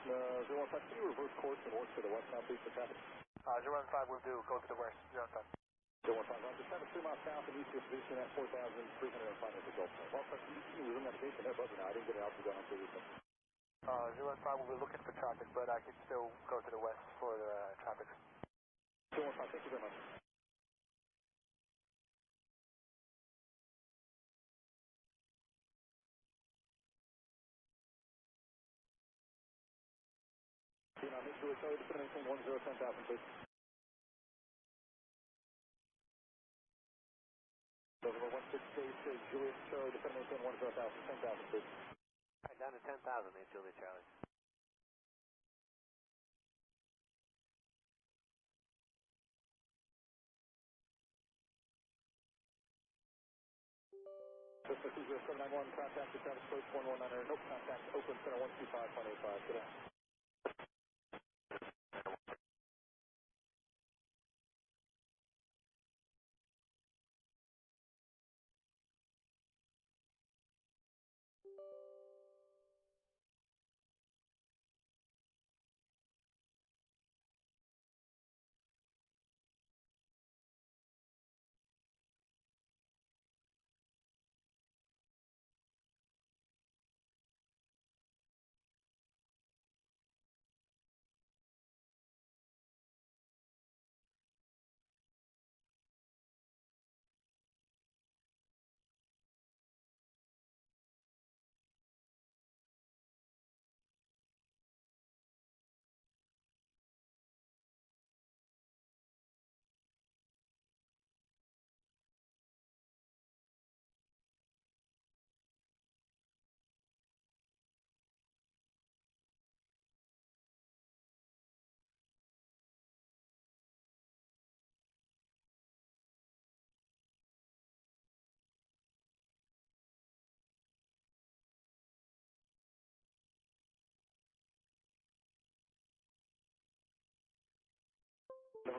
015, can you reverse course and work to the west now, please, for traffic? 015 will do, go to the west, 015. 015, Roger, traffic 3 miles south and east of your position at 4,305 meters Gulf Point. Well, you can resume navigation there, but I didn't get an altitude on previously. 015 will be looking for traffic, but I can still go to the west for the traffic. 015, thank you very much. Make sure Charlie, just maintain 10,000, please. Over 16 Juliet Charlie, just maintain 10,000, please. Alright, down to 10,000, man, Juliet Charlie. Cessna 20791, contact the traffic approach 119, nope, contact Oakland Center 125.85, good day.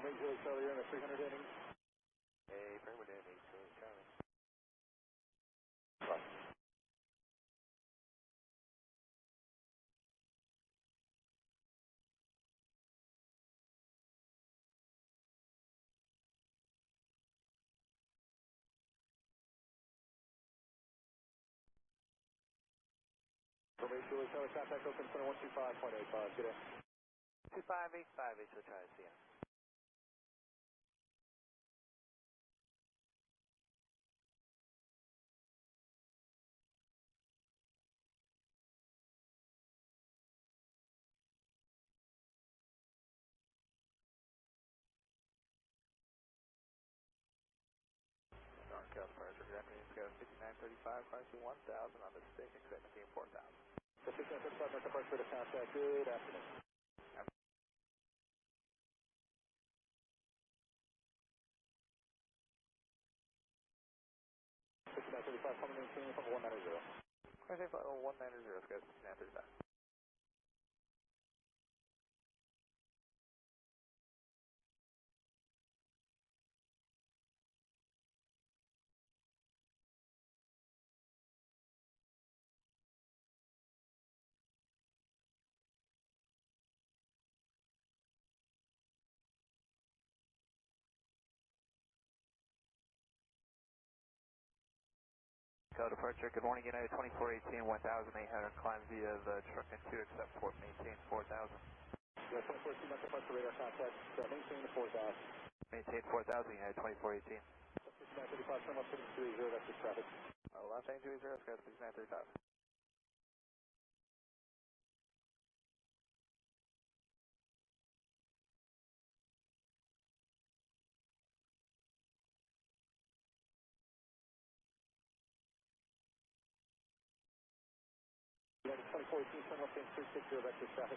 Make Juliet Charlie, you're in the 300 inning. Hey, Framewood inning, Juliet Charlie. Right. Make Juliet Charlie, contact Oakland Center 125.85, good day. 2585, Juliet Charlie, see ya. Northcal departure, Japanese go 5935, price 1,000 on the stick, accepting 4,000. The 5935, North departure to contact, good afternoon. 5935, coming maintain from 190. Price 190, guys, 5935. Go departure, good morning, United 2418, 1,800, climb via the truck and 2, accept port, maintain 4,000. Yeah, 2418, North departure radar contact, maintain the 4,000. Maintain 4,000, United 2418. 5935, turn left heading 30, that's the traffic. Left heading 30, guys, 5935. United 2418, turn left heading 360, that's the traffic.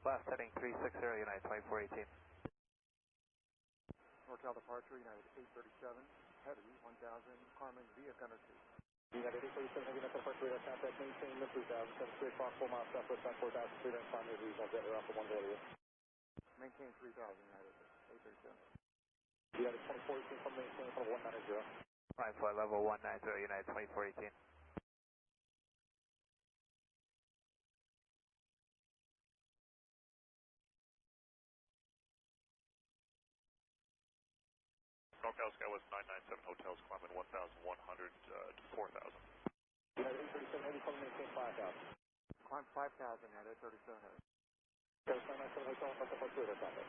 Left heading 360, United 2418. NorCal departure, United 837, heavy, 1000, Carmen via Gunner 2. United 837, heavy, North departure radar contact, maintain the 3000, 73 o'clock, 4 miles southwest on 4,305 meters, regional jet around for 1 area. Maintain 3000, United 837. United 2418, come maintain from 190. Line flight level 190, United 2418. Norcal Skywest 997 hotels climbing 1,100 to 4,000. United 837 Heavy, calling maintain 5,000. Climb 5,000 at 837 Heavy. Skywest 997 hotel, Delta Flight 2, contact.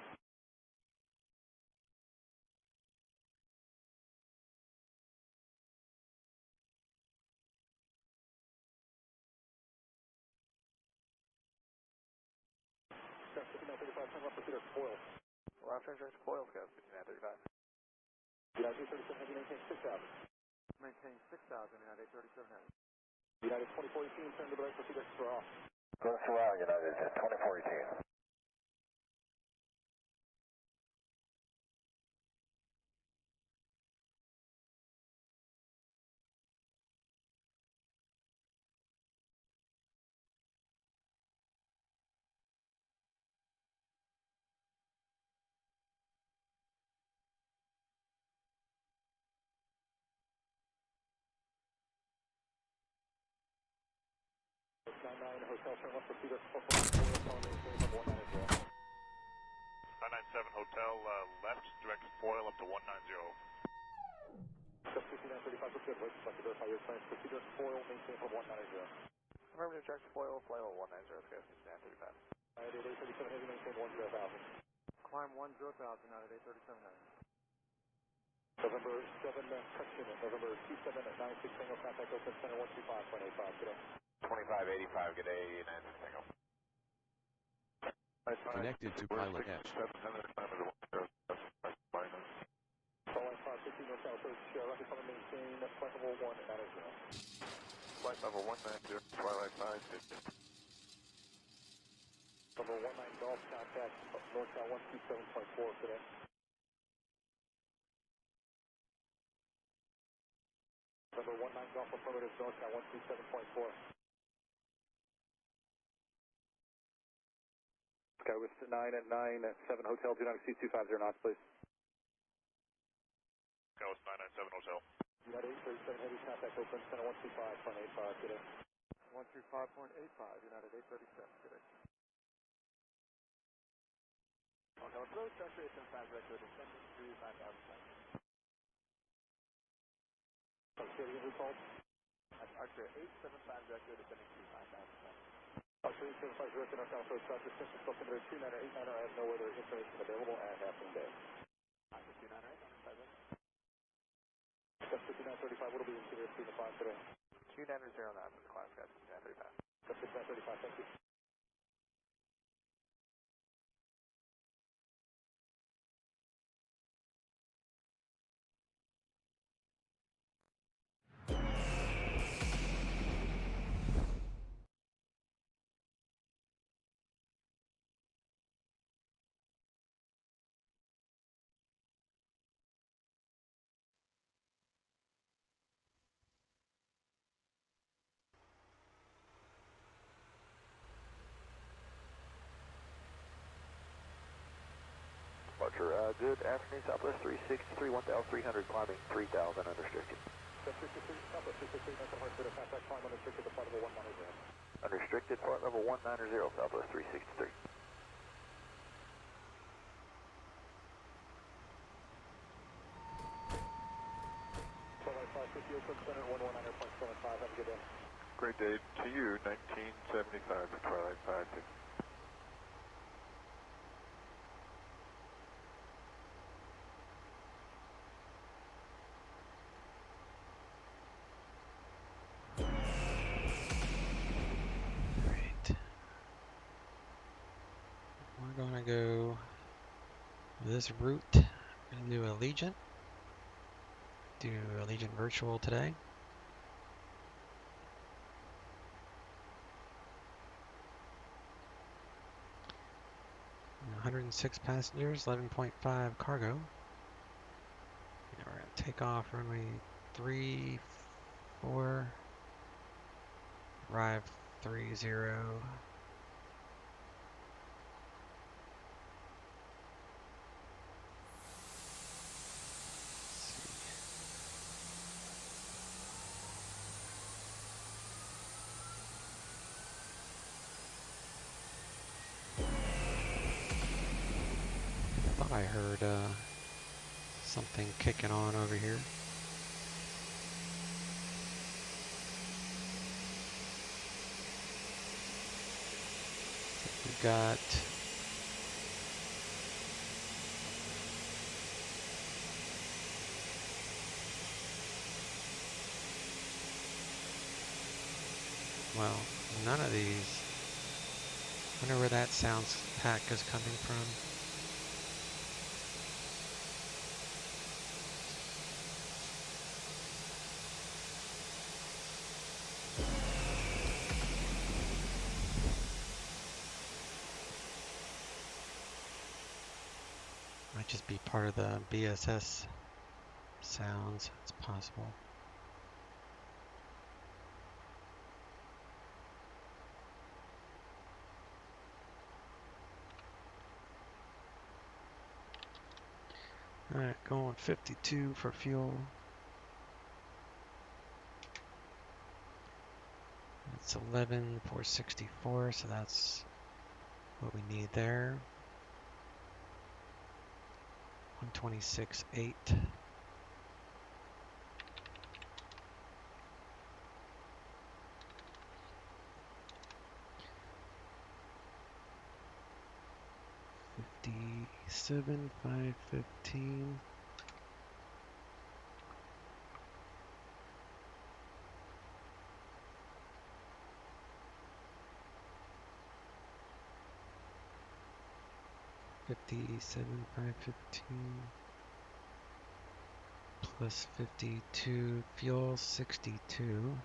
Skywest 5935, turn left, proceed as foil. Left turn direct to foil, Skywest 5935. United 837 Heavy, maintain 6,000. Maintain 6,000 at 837 Heavy. United 2418, turn to the right, proceed as draw. Go Sorrel, United 2418. Hotel, turn left, proceed as Oakland, foil, calling maintain from 190. 997 hotel, left direct to foil up to 190. Skywest 5935, proceed, wait, select to verify your plans, proceed as foil, maintain from 190. Affirmative direct to foil, fly level 190, Skywest 5935. United 837 Heavy, maintain 10,000. Climb 10,000 at 837 Heavy. November 7, correction, November 2796, Tango, contact Oakland Center 125.85, today. 2585, good day, United Tango. Connected to PilotEdge. Call line 515, North South Approach, record calling maintain, flight level 190. Flight level 190, Twilight 550. Number 19 Golf, contact North South 127.4 today. Number 19 Golf, affirmative, North South 127.4. Skywest 997 Hotel, do not exceed 250 knots, please. Skywest 997 hotel. United 837 Heavy, contact Oakland Center 125.85 today. 125.85 United 837 today. Okay, approach, Archer 875 direct to descending through 5,000. Archer, you called? Archer 875 direct to descending through 5,000. Archer 875 direct to North South Approach, South distance, altimeter 29 or 89, I have no other information available at half-moon day. Archer 29 right, on 5 Skywest 5935, what will be interior 3 to 5 today? 2909 for the class, Skywest 5935. Skywest 5935, thank you. Roger, good afternoon, Southwest 363, 1,300, climbing 3,000 unrestricted. Southwest 363, North Hartford, contact climb unrestricted to flight level 190. Unrestricted, flight level 190, Southwest 363. Twilight 550, Oakland Center 119.75, have a good day. Great day to you, 1975 for Twilight 550. We're gonna go this route. We're gonna do Allegiant. Do Allegiant Virtual today. 106 passengers, 11.5 cargo. And we're gonna take off runway 34. Arrive 30. I heard something kicking on over here. We've got well, none of these. I wonder where that sounds pack is coming from. Might just be part of the BSS sounds. It's possible. Alright, going 52 for fuel. It's 11,464, so that's what we need there. 126.8. $57,515. $57,515 plus 52 fuel 62.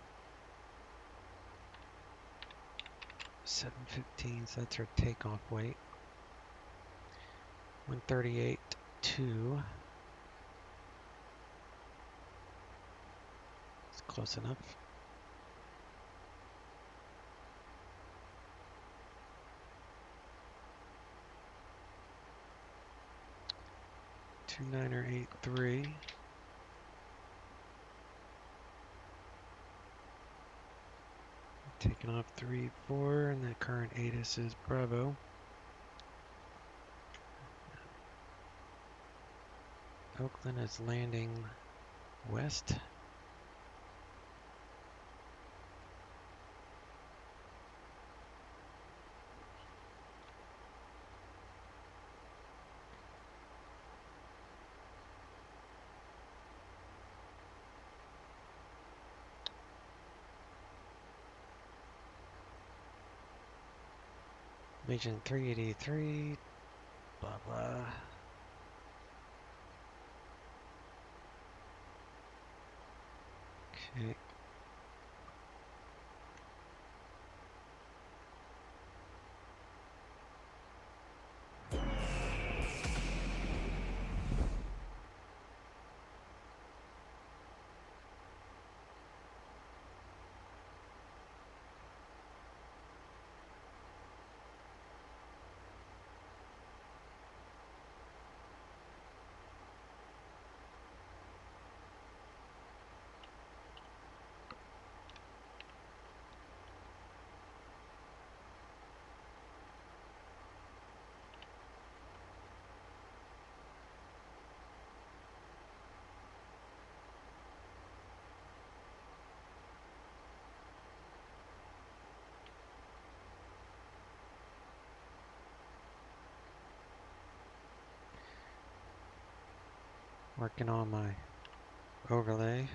715, so that's our takeoff weight. 138.2. It's close enough. Two-niner 8.3. Taking off 3-4, and the current ATIS is Bravo. Oakland is landing west. Legion 383, blah blah. Okay. Working on my overlay.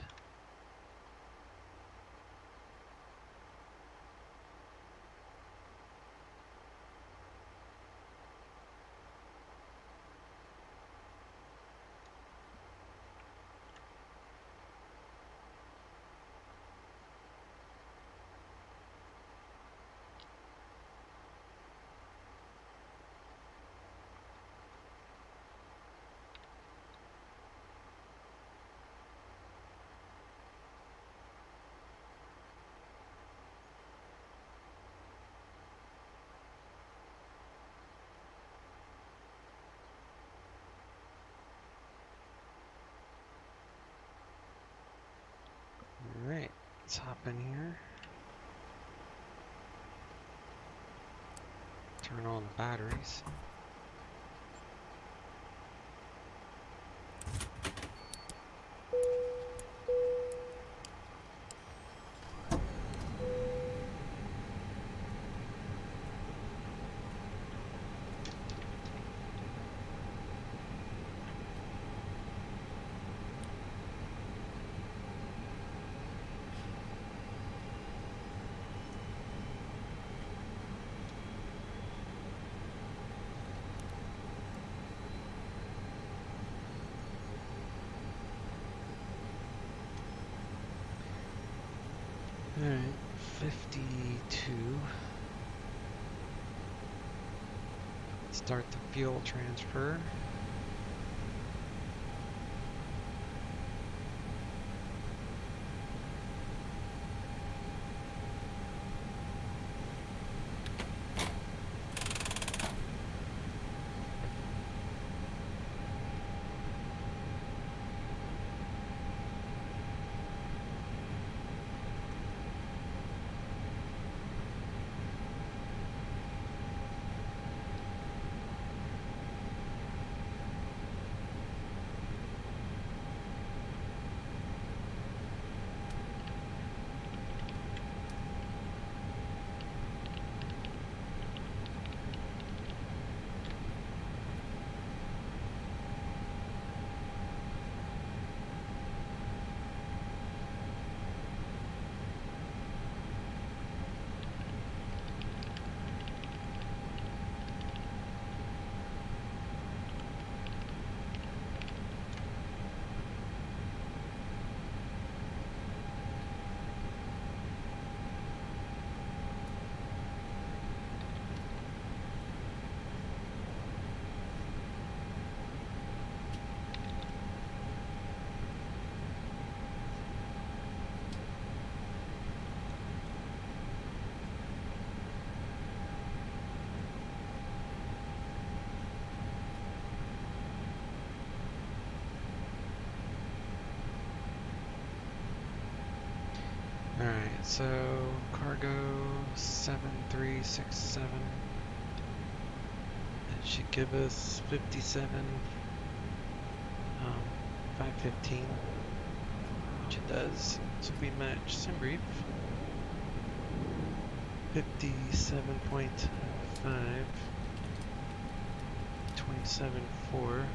Alright, let's hop in here. Turn on the batteries. Alright, 52. Start the fuel transfer. Alright, so cargo 7367. That should give us 515, which it does. So we match sim brief. 57.5, 27.4.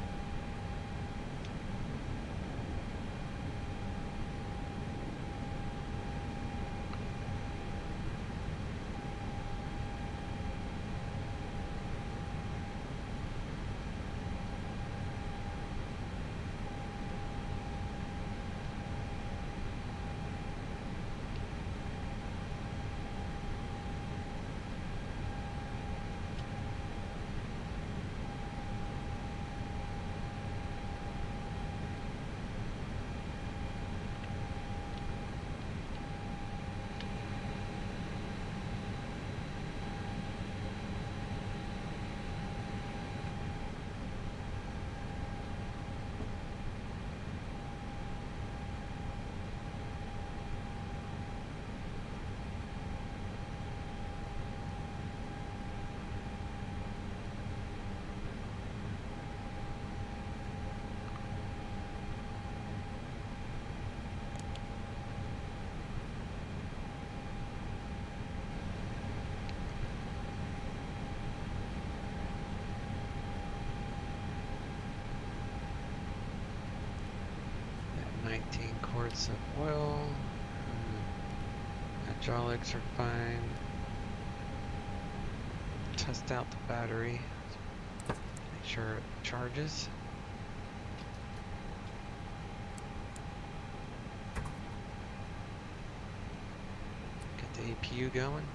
At 19 quarts of oil. Hydraulics are fine. Test out the battery. Make sure it charges. Get the APU going.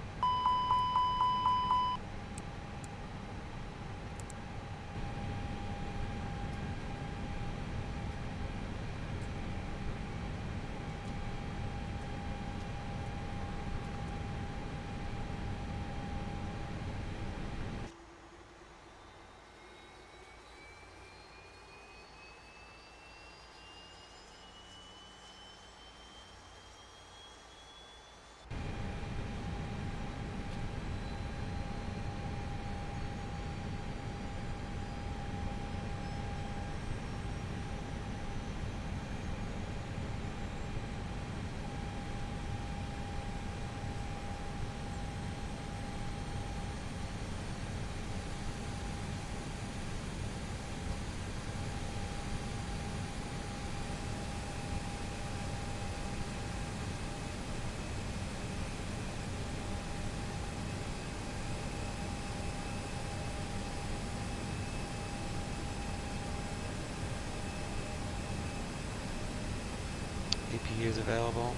APU is available.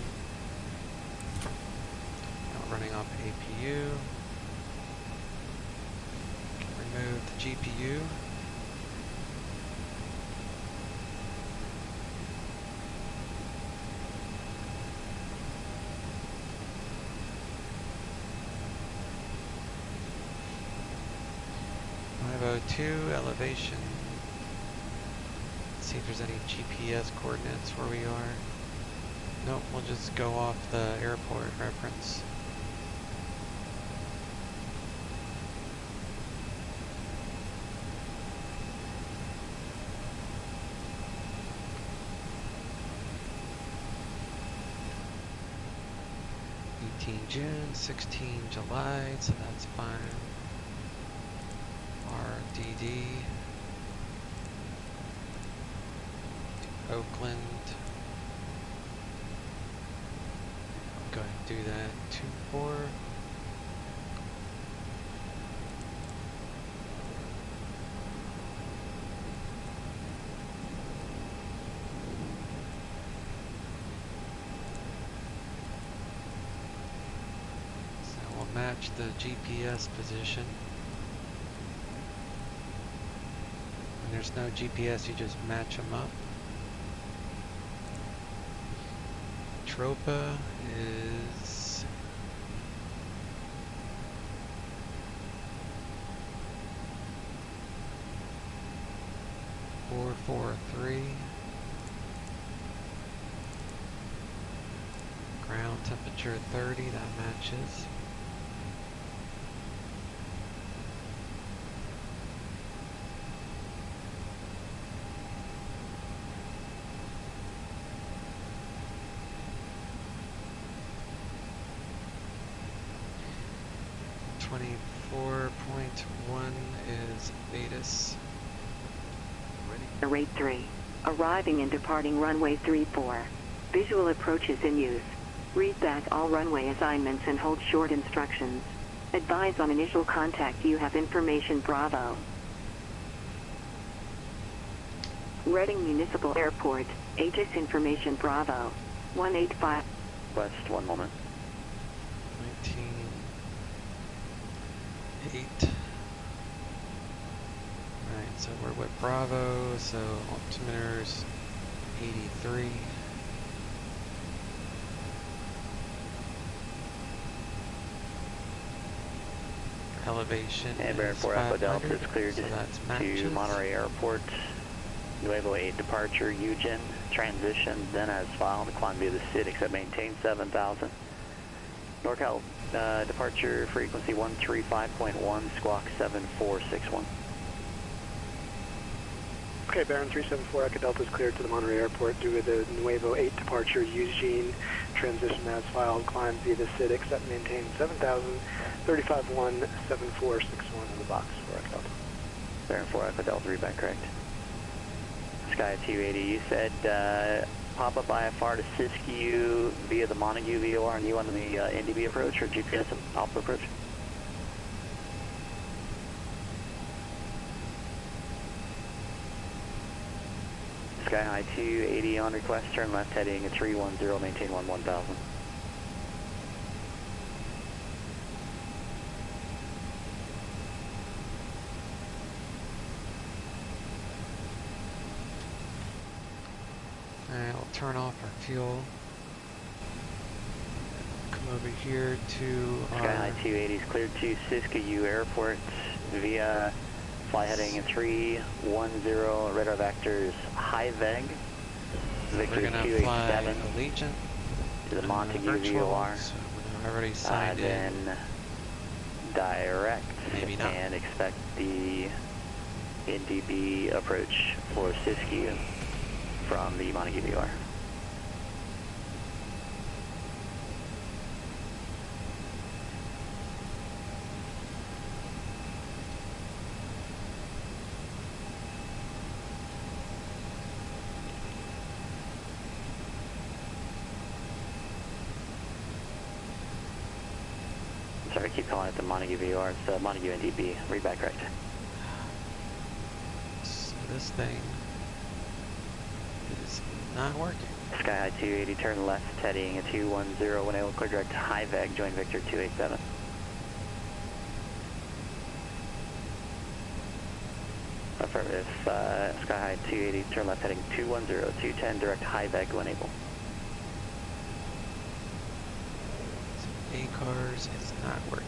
running off APU. Remove the GPU. .502 elevation. Let's see if there's any GPS coordinates where we are. Nope, we'll just go off the airport reference. June, 16 July, so that's fine. RDD. Oakland. Go ahead and do that. 24. Match the GPS position. When there's no GPS, you just match them up. Tropa is .443. Ground temperature 30, that matches. Is Vetus. Rate 3. Arriving and departing runway 34. Visual approaches in use. Read back all runway assignments and hold short instructions. Advise on initial contact. You have information. Bravo. Reading Municipal Airport. HS information. Bravo. 185. West, one moment. 19.8. So we're with Bravo, so altimeter's 83. Elevation Amber is 4 Echo Delta is cleared so that's to matches. Monterey Airport. Nuevo 8 departure, Eugen, transition, then as filed, climb via the SID, except maintain 7,000. NorCal departure frequency 135.1, squawk 7461. Okay, Baron 374 Echo Delta is cleared to the Monterey Airport due to the Nuevo 8 departure, Eugene, transition as filed, climb via the SID, except maintain 7,000, 35-1, 7461 in the box for Echo Delta. Baron 4 Echo Delta, read back correct. Sky 280, you said pop up IFR to Siskiyou via the Montague VOR and you on the NDB approach or GPS Alpha approach? Sky High 280 on request, turn left heading at 310, maintain 1000. Alright, I'll turn off our fuel. Come over here to Sky High 280 is cleared to Siskiyou Airport via fly heading 310, radar vectors high VEG, Victor we're gonna 287 fly Allegiant to the Montague virtual, VOR, so we're already signed in. then direct Maybe not. and expect the NDB approach for Siskiyou from the Montague VOR. Sorry, I keep calling it the Montague VOR. It's the Montague NDB. Read back correct. So this thing is not working. Sky High 280, turn left, heading 210, when able, clear direct to High Veg, join Victor 287. Affirmative, Sky High 280, turn left, heading 210, 210, direct High Veg, when able. So A-Cars is not working.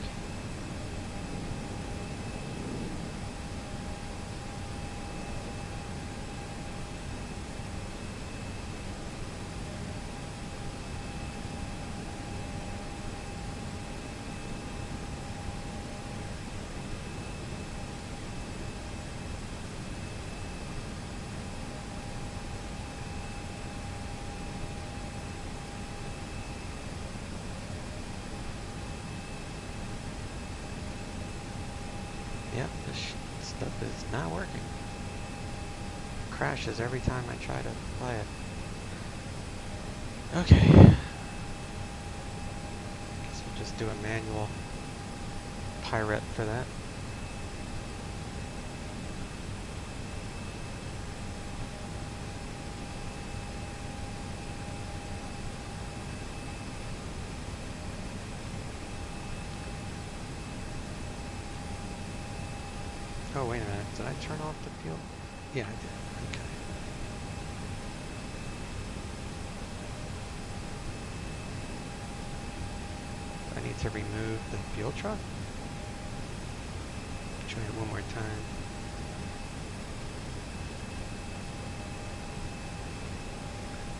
Yep, this stuff is not working. Crashes every time I try to play it. Okay. Guess we'll just do a manual pirate for that. Oh, wait a minute. Did I turn off the fuel? Yeah, I did. Okay. I need to remove the fuel truck? Try it one more time.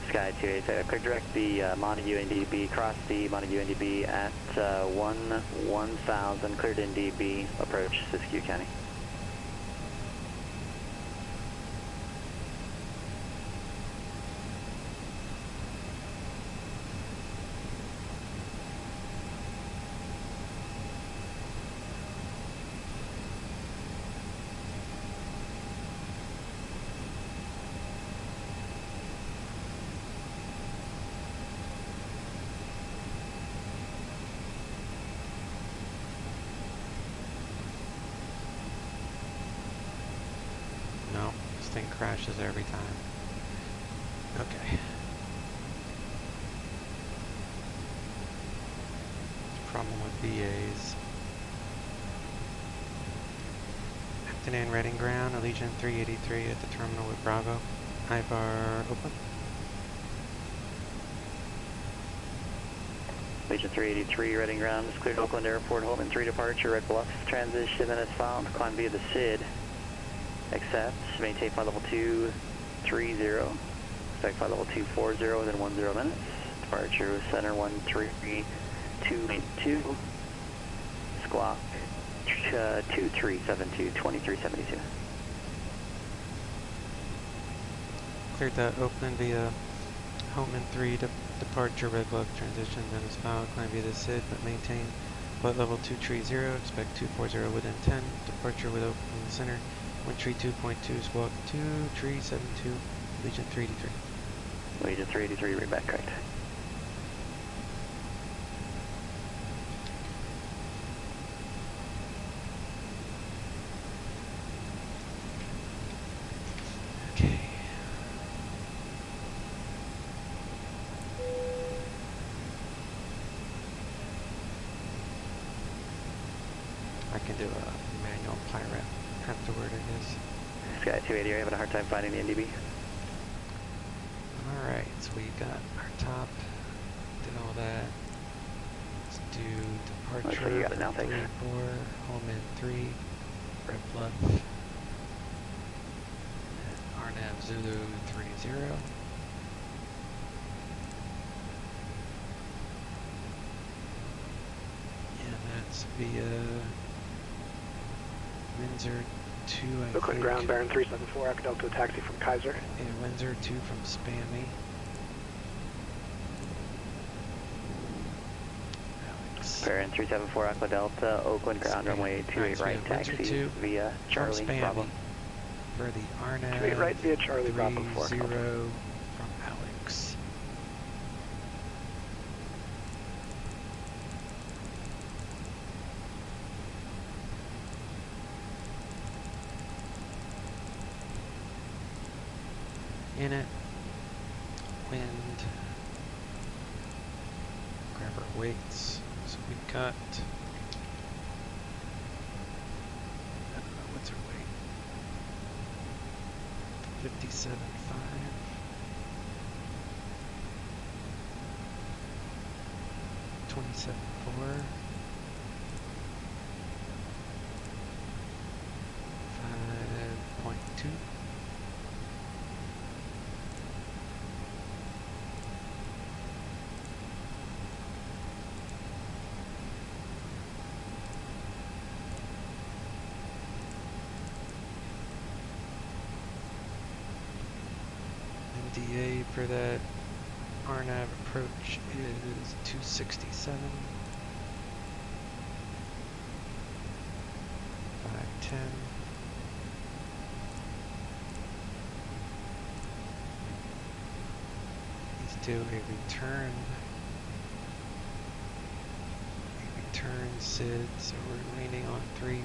Sky 287, clear direct the Montague NDB, cross the Montague NDB at 1000, cleared NDB, approach Siskiyou County. No, this thing crashes every time. Okay. Problem with VAs. Acton and Reading Ground, Allegiant 383 at the terminal with Bravo. IVAR open. Allegiant 383, Reading Ground, is cleared Oakland Airport, Holman 3 departure, Red Bluff, transition minutes found, climb via the SID. Accept, maintain flight level 230, expect flight level 240 within 10 minutes, departure center 13282, squawk 2372, 2372. Cleared that Oakland via Holman 3 departure, Red Bluff, transition, then is found, climb via the SID, but maintain flight level 230, expect 240 within 10, departure with Oakland Center, 132.2, squawk 2372, Legion 383. Legion 383, read back correct. Okay. I can do a manual pirate afterward, I guess. Sky 280, are you having a hard time finding the NDB? Alright, so we got our top, did all that. Let's do departure, you got it now, thanks. 3-4, Holman 3, Red Bluff, RNAV Zulu 30. And that's via Windsor 2, I Oakland think. ground, Baron 374, Echo Delta taxi from Kaiser. And Windsor 2 from Spammy. Alex. Baron 374, Aqua Delta, Oakland ground, runway 28 right, taxi via Charlie, Bravo. For the RNAV 28 right via Charlie, Bravo 4. 30 from Alex. In it. wind. Grab our weights. So we've got, what's our weight? 57.5. 27.4. 5.2. MDA for that RNAV approach is 267. 510. Let's do a return. SID, so we're leaning on 3-4,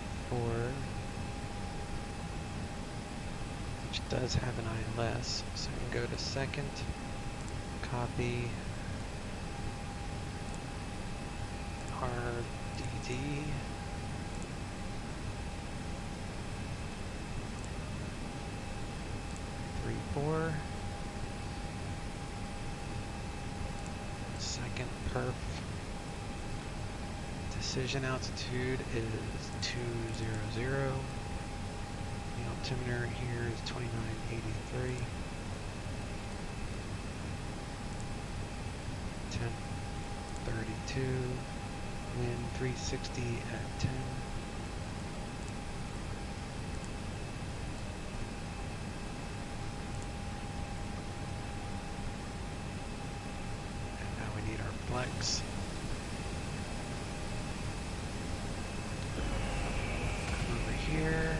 which does have an ILS, so we can go to second, copy RDD, second perf. Decision altitude is 200. The altimeter here is 2983. 1032. Wind 360 at 10. And now we need our flex. Here.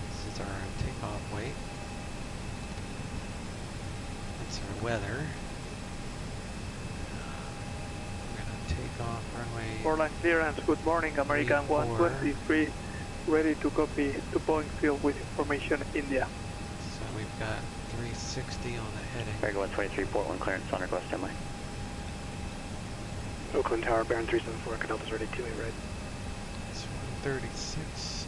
This is our takeoff weight. That's our weather. Off runway. Portland clearance, good morning, American 123, ready to copy to Boeing field with information, India. So we've got 360 on the heading. American 123, Portland clearance on request, Emily. Oakland Tower, Baron 374, Delta's ready, 2-8 right. It's 136.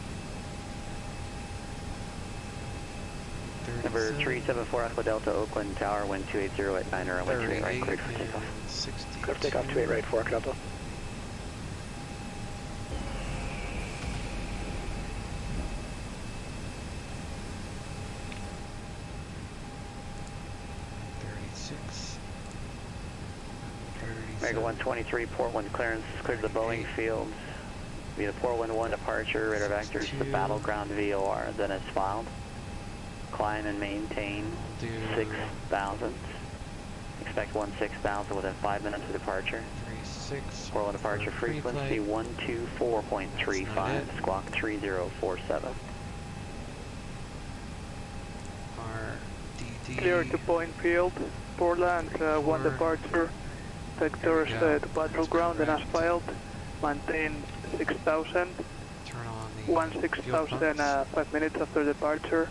Number 374, Alpha Delta, Oakland Tower, wind 280 at 9 or wind 28 right, cleared for takeoff. Clear for takeoff, 28 right, 4 Delta. American 123, Portland clearance, cleared the Boeing field. Via the Portland 1 departure, radar vectors to battleground VOR, then it's filed. Climb and maintain 6,000. Expect 16,000 within 5 minutes of departure. Portland departure frequency 124.35, squawk 3047. Clear to Boeing field, Portland 1 departure, vectors to battleground and asphalt, maintain 6,000. Turn on the 16,000 5 minutes after departure.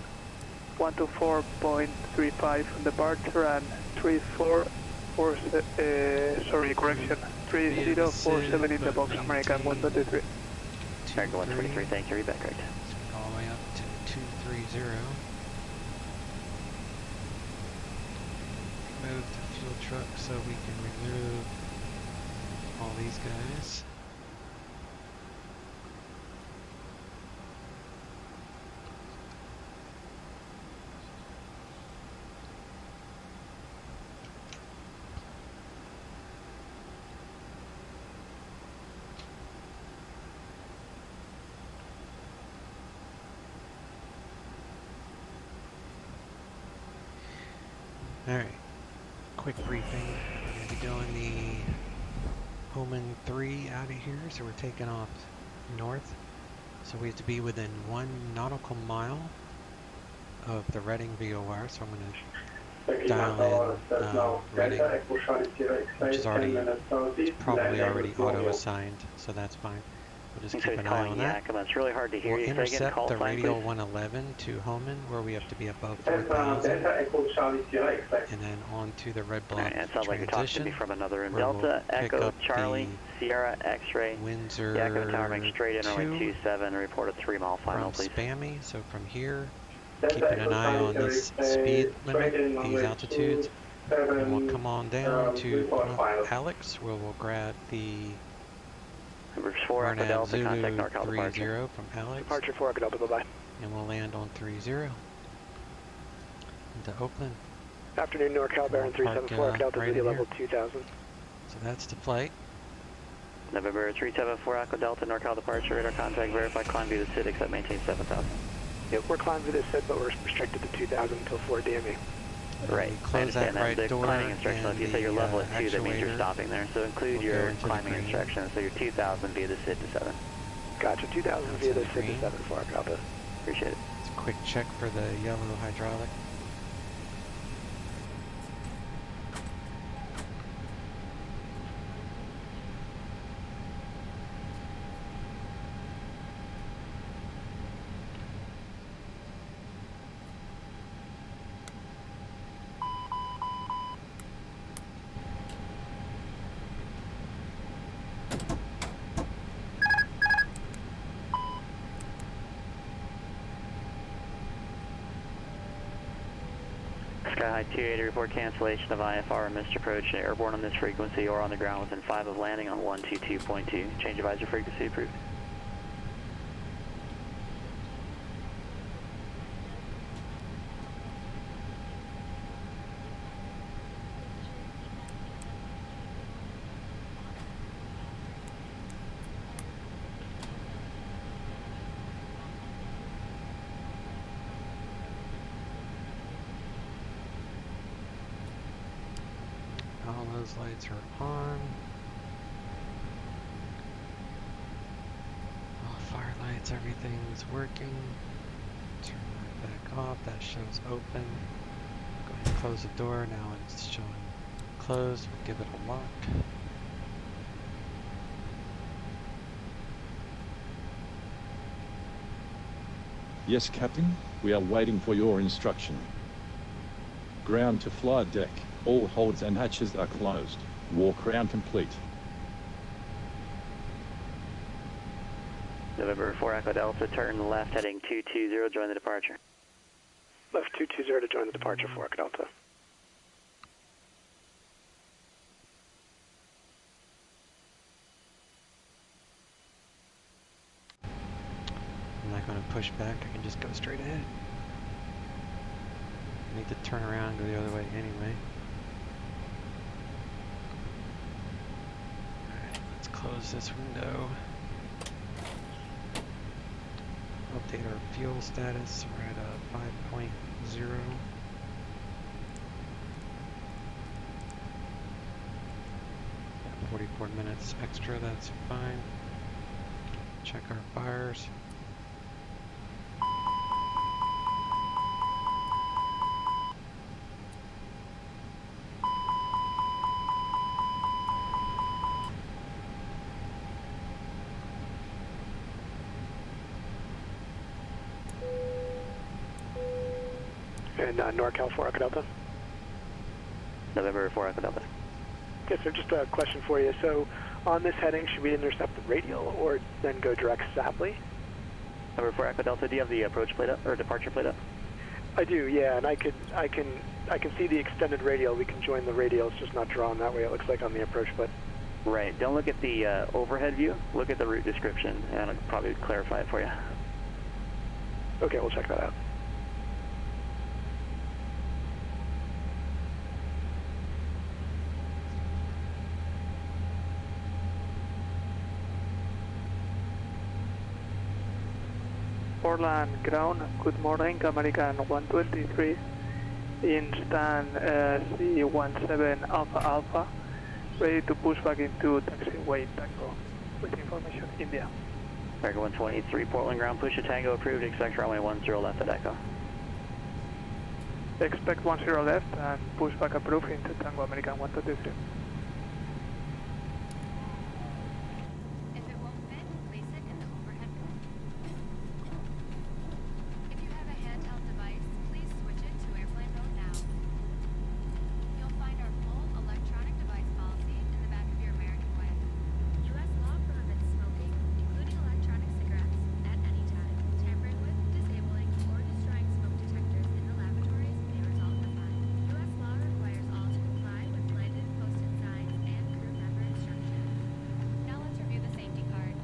124.35 on departure and 3047 in the box, American 123. American 123, thank you, reback right. All the way up to 230. Move the fuel truck so we can remove all these guys. Alright, quick briefing. We're going to be doing the Homan 3 out of here, so we're taking off north. So we have to be within 1 nautical mile of the Reading VOR, so I'm going to dial in Reading, which is already, it's probably already auto-assigned, so that's fine. We'll just keep an eye on that. It's really hard to hear We'll you. intercept the radial 111 to Homan, where we have to be above 4,000, and then on to the red block it sounds like you're talking to me from another room. where Delta, we'll pick Echo, up Charlie, Sierra, X-ray, Windsor Echo Tower, make straight in runway 2 27, report a 3-mile final, from please. Spammy, so from here, keeping an eye on this speed limit, these altitudes, and we'll come on down to Alex, where we'll grab the Number 4 Echo Bernab Delta, Zulu contact NorCal 30 departure. from Alex, Departure 4 Echo Delta, bye-bye. and we'll land on 30 into Oakland. Afternoon, NorCal, Baron 374, Echo Delta, video level 2000. So that's the flight. November 374 Echo Delta, NorCal departure, radar contact, verify climb via the SID, except maintain 7,000. Yep, we're climbing via the SID, but we're restricted to 2,000 until 4 DME. Right, Close that right the door, climbing instructions, if you say you're level at 2, that means you're stopping there. So include your climbing instructions, so you're 2,000 via the SID to 7. Gotcha, 2,000 via the SID to 7 for Echo Delta. Appreciate it. It's a quick check for the yellow hydraulic. Sky 280, report cancellation of IFR and missed approach airborne on this frequency or on the ground within 5 of landing on 122.2. Change of visor frequency approved. All those lights are on. All fire lights, everything's working. Turn that back off, that shows open. Go ahead and close the door, now it's showing closed. We'll give it a lock. Yes, Captain. We are waiting for your instruction. Ground to flight deck. All holds and hatches are closed. Walk round complete. November 4 Echo Delta, turn left heading 220, join the departure. Left 220 to join the departure for Echo Delta. I'm not going to push back, I can just go straight ahead. I need to turn around and go the other way anyway. Alright, let's close this window. Update our fuel status, we're at 5.0. 44 minutes extra, that's fine. Check our fires. And NorCal 4 Echo Delta. November 4 Echo Delta. Yes, sir, just a question for you. So, on this heading, should we intercept the radial or then go direct southly? Number 4 Echo Delta, do you have the approach plate up or departure plate up? I do, yeah, and I can see the extended radial. We can join the radial. It's just not drawn that way. It looks like on the approach, but right. Don't look at the overhead view. Look at the route description, and I'll probably clarify it for you. Okay, we'll check that out. Portland ground, good morning, American 123 in stand C17 Alpha Alpha, ready to push back into taxiway Tango with information India. American 123 Portland ground, push to Tango approved, expect runway 10 left at Echo. Expect 10 left and pushback approved into Tango American 123. If it won't fit, place it in the overhead bin. If you have a handheld device, please switch it to airplane mode now. You'll find our full electronic device policy in the back of your American way. U.S. law prohibits smoking, including electronic cigarettes, at any time. Tampering with, disabling, or destroying smoke detectors in the laboratories may result in a fine. U.S. law requires all to comply with lighted and posted signs and crew member instructions. Now let's review the safety card.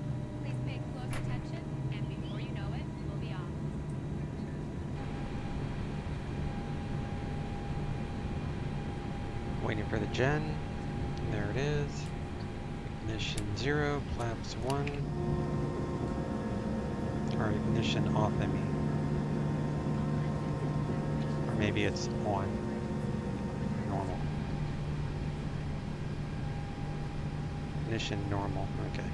Please pay close attention, and before you know it, we'll be off. Waiting for the gen. There it is. Ignition 0, flaps 1. Or ignition off, I mean. Or maybe it's on. Normal. Ignition normal, okay.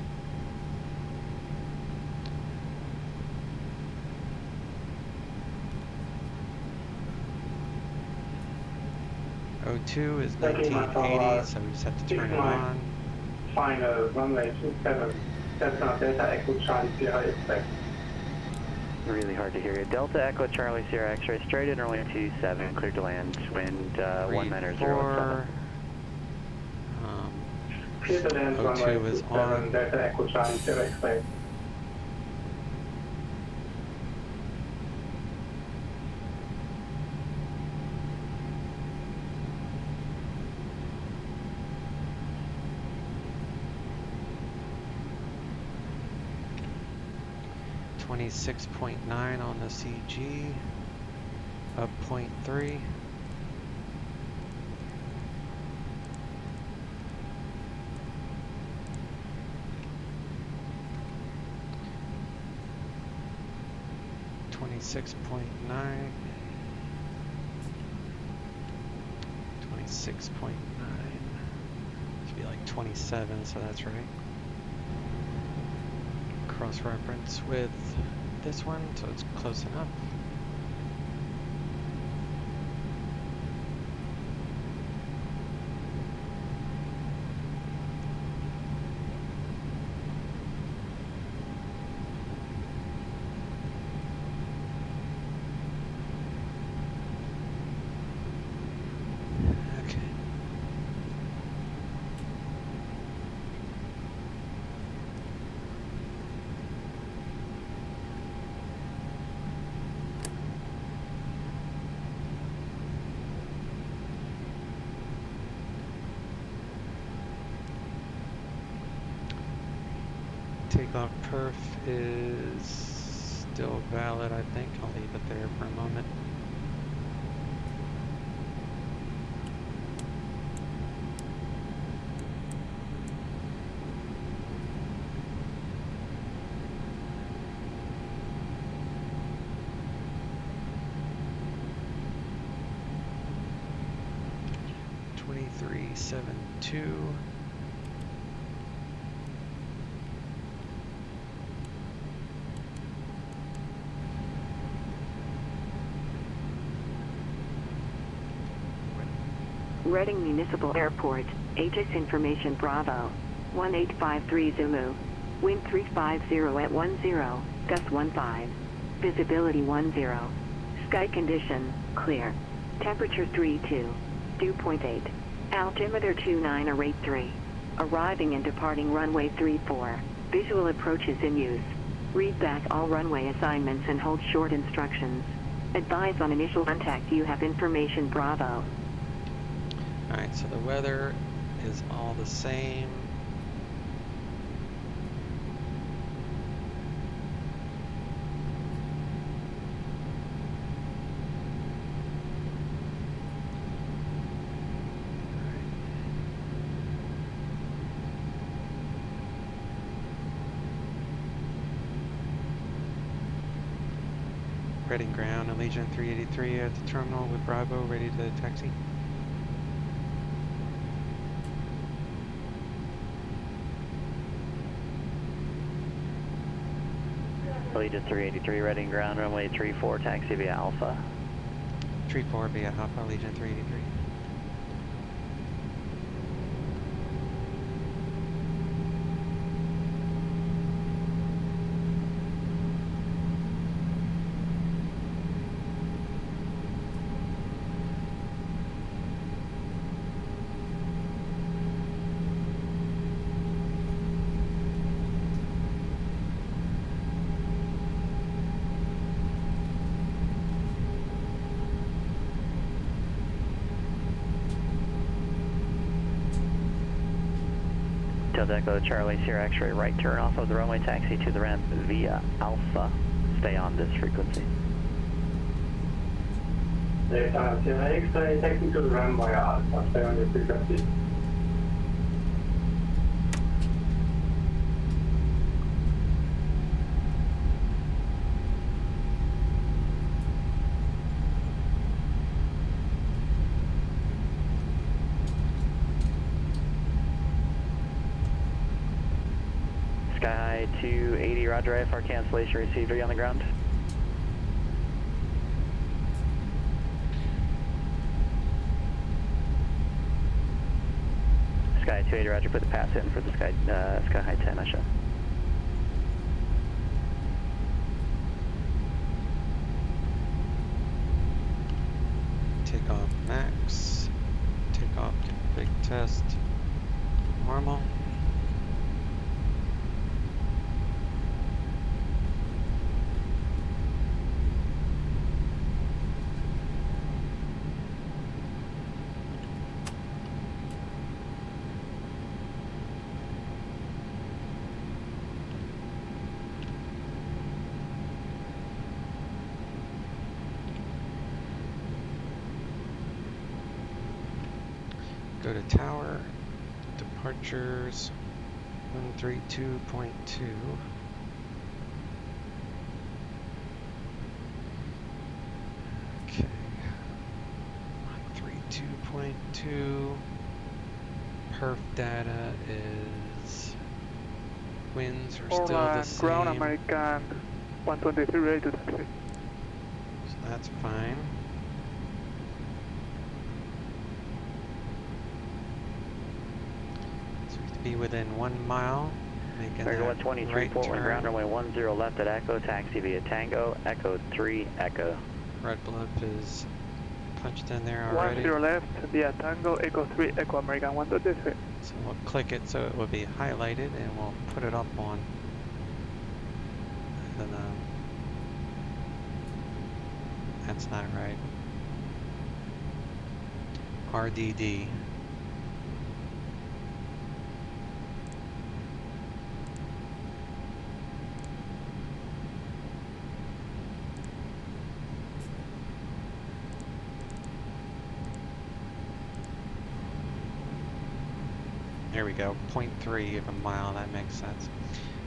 O2 is 1980, so we just have to turn it on. Final runway 27, Delta Echo Charlie Sierra expect. Really hard to hear you. Delta Echo Charlie Sierra X-ray straight in runway 27, cleared to land, wind 1907. Clear to land O2 is on. Delta Echo Charlie Sierra expect. .9 on the CG, up 0.3. .6.9, 26.9, should be like 27, so that's right. Cross-reference with this one, so it's close enough. Takeoff perf is still valid, I think. I'll leave it there for a moment. .2372. Reading Municipal Airport, HS Information Bravo, 1853 Zulu, wind 350 at 10, gust 15, visibility 10, sky condition, clear, temperature 32, dew point 8, altimeter 2983, arriving and departing runway 34, visual approaches in use, read back all runway assignments and hold short instructions, advise on initial contact you have information Bravo. Alright, so the weather is all the same. Reading ground, Allegiant 383 at the terminal with Bravo, ready to taxi. Allegiant 383, reading ground, runway 34, taxi via Alpha. 34 via Alpha, Legion 383. Delta Echo Charlie, Sierra X-ray, right turn off of the runway, taxi to the ramp via Alpha. Stay on this frequency. Sierra X-ray, taxi to the ramp via Alpha. Stay on this frequency. Sky 280, roger, IFR cancellation received. Are you on the ground? Sky 280, roger, put the pass in for the Sky High 10, I show. Take off max, take off config test, normal. Go to tower, departures 132.2. Okay, 132.2. Perf data is winds are still the same. Ground American 123 ready to taxi. So that's fine. Be within 1 mile, making American that 123, right Fort Wayne, turn. ground runway 10 left at Echo, taxi via Tango, Echo 3, Echo. Red blimp is punched in there already. 10 left via Tango, Echo 3, Echo American 123. So we'll click it so it will be highlighted and we'll put it up on the, that's not right. RDD. There we go, 0.3 of a mile, that makes sense.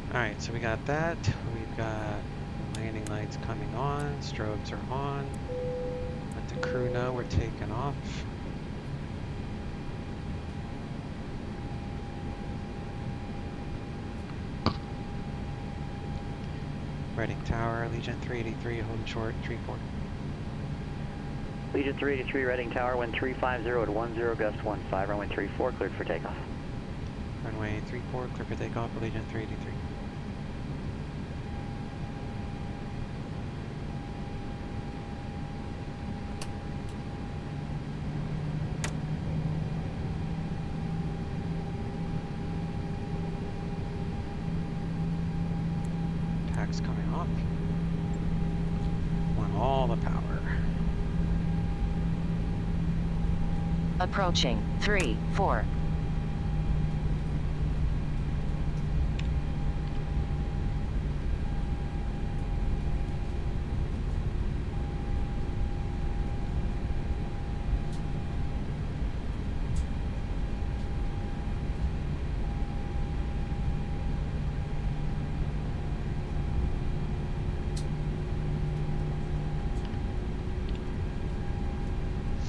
Alright, so we got that. We've got landing lights coming on, strobes are on. Let the crew know we're taking off. Reading tower, Legion 383, hold short, 34. Legion 383, Reading Tower, wind 350 at 10, gust 15, runway 34, cleared for takeoff. Runway 34, clear for takeoff, Legion 383. Tax coming off. Want all the power. Approaching 3-4.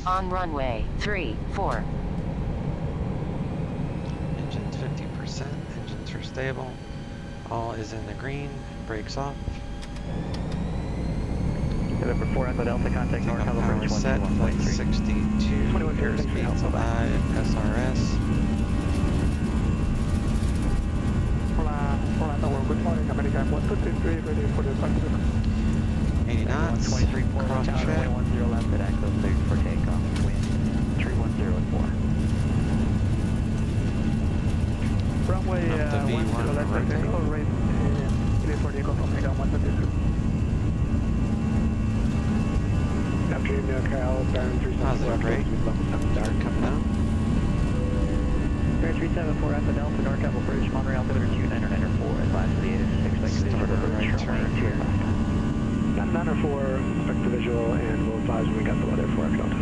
On runway 34. Engines 50%, engines are stable. All is in the green, brakes off. November 4 Echo Delta, contact Take off NorCal power Bridge set, flight 121.3. 62, 21 0, thanks for your help, airspeed bye-bye. 5, SRS. Hola, Tower, good morning, American 123, ready for departure. 80 knots, 123, cross tower, check. runway 10 left at Echo, cleared for takeoff, wind 310 at 4. Runway Up to V1 10 left at rotate. Echo, rate clear for takeoff from American 123. Afternoon, NorCal, Baron 374, Positive rate. Start coming up. Bear 374 Echo Delta, NorCal Bridge, Monterey altimeter 2994, advise for the 8 expect to Stay deliver for a right bridge, turn runway 2 here. left. 904, expect the visual, and we'll advise when we got the weather for Echo Delta.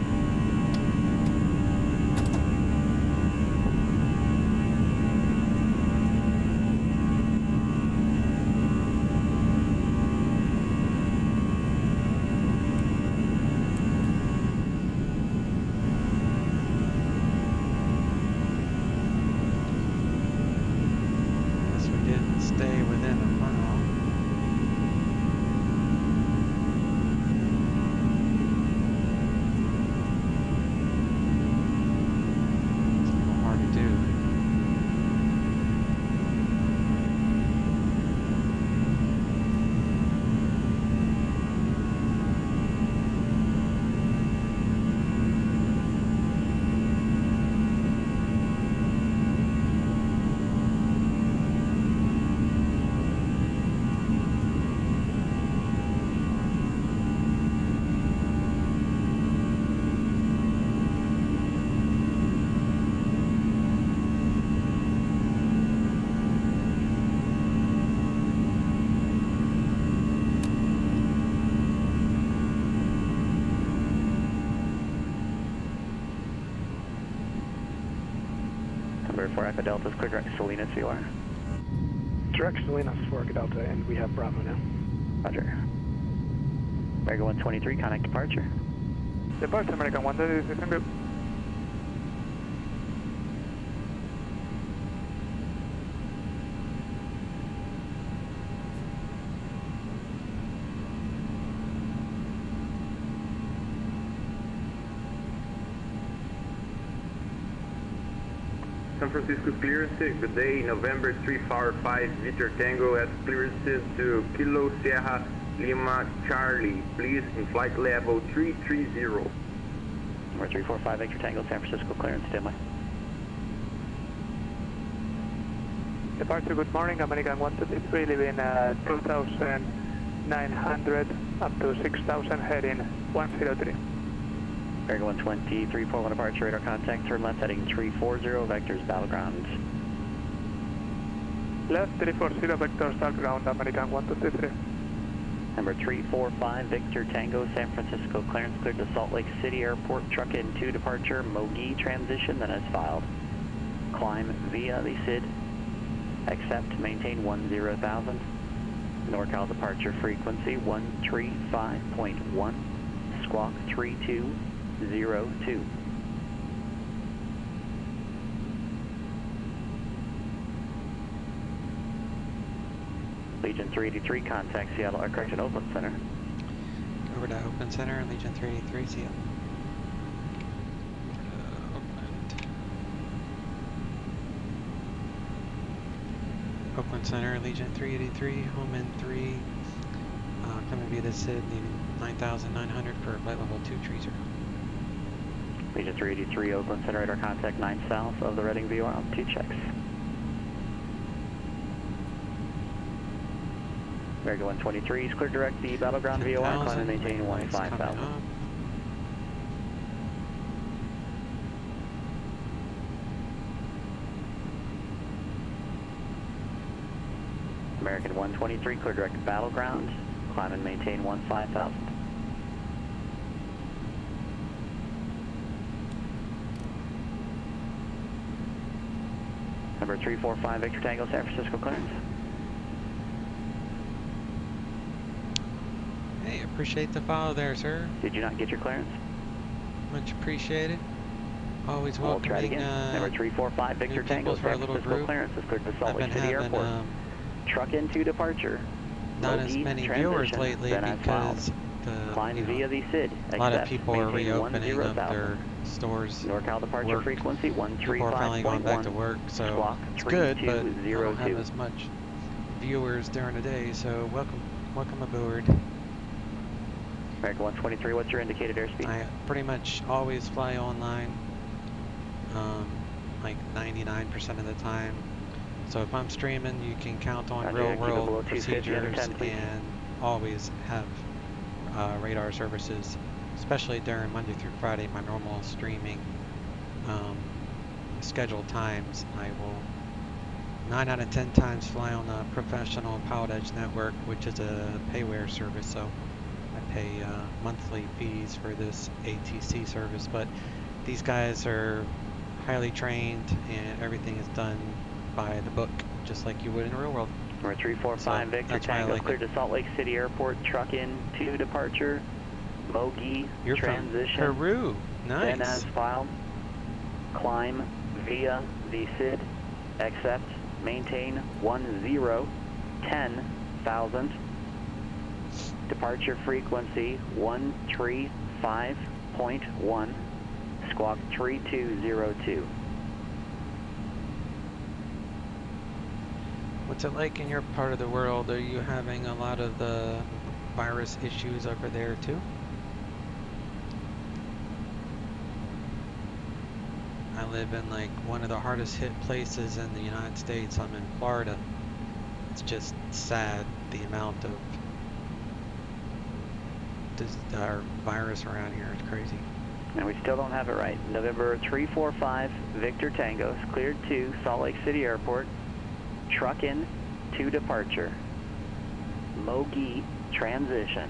Guess we didn't stay within a mile. It's a little hard to do. Number 4 Echo Delta is clear direct Salinas, you are. Direct Salinas for Echo Delta, and we have Bravo now. Roger. American 123, connect departure. Departure, American 123, en route. San Francisco clearance, good day, November 345, Victor Tango has clearances to Kilo Sierra Lima Charlie, please in flight level 330. Number 345, Victor Tango, San Francisco clearance, standby. Departure, good morning, American 123, leaving 2,900 up to 6,000, heading 103. American 123, 41 departure, radar contact, turn left heading 340, vectors battleground. Left 340, vectors battleground, American 123. Number 345, Victor Tango, San Francisco clearance, cleared to Salt Lake City Airport, truck in 2 departure, Mogi transition, then as filed. Climb via the SID, accept, maintain 10,000. NorCal departure frequency 135.1, squawk 3202. Legion 383, contact Seattle, or correction, Oakland Center. Over to Oakland Center, Legion 383, Seattle. Oakland. Oakland Center, Legion 383, home in 3. Coming via the SID, leaving 9,900 for flight level 230. Legion 383, Oakland Center, radar contact 9 south of the Reading VOR, altitude checks. American 123 is clear direct the battleground VOR, climb and maintain 15,000. American 123, clear direct battleground, climb and maintain 15,000. Number 345, Victor Tango, San Francisco clearance. Hey, appreciate the follow there, sir. Did you not get your clearance? Much appreciated. Always We'll try it welcoming again. Number 345, Victor Tango, for our San little Francisco group. clearance is cleared to Salt I've Lake been City having Airport. Truck into departure. not as Mogi many transition, viewers lately then as filed. because Climb you know, via the SID. a lot of Accept. people are Maintain reopening up 10,000. their stores. NorCal departure work. frequency People are finally going back to 135.1. work, so Squawk it's good, but I don't 3202. have as much viewers during the day. So welcome aboard. American 123, what's your indicated airspeed? I pretty much always fly online, like 99% of the time. So if I'm streaming, you can count on Roger, real keep it below world 250 under procedures 10, please. and always have radar services, especially during Monday through Friday, my normal streaming scheduled times. I will 9 out of 10 times fly on a professional PilotEdge network, which is a payware service, so I pay monthly fees for this ATC service, but these guys are highly trained and everything is done by the book, just like you would in the real world. Number 345 Victor Tango, cleared to Salt Lake City Airport, truck in to departure, Mogi, You're transition. From Peru, nice. Then as filed, climb via the SID, accept, maintain 10,000. Departure frequency 135.1, squawk 3202. What's it like in your part of the world? Are you having a lot of the virus issues over there too? I live in like one of the hardest hit places in the United States. I'm in Florida. It's just sad the amount of our virus around here is crazy. And we still don't have it right. November 345 Victor Tango is cleared to Salt Lake City Airport. Truck in to departure. Mogi transition.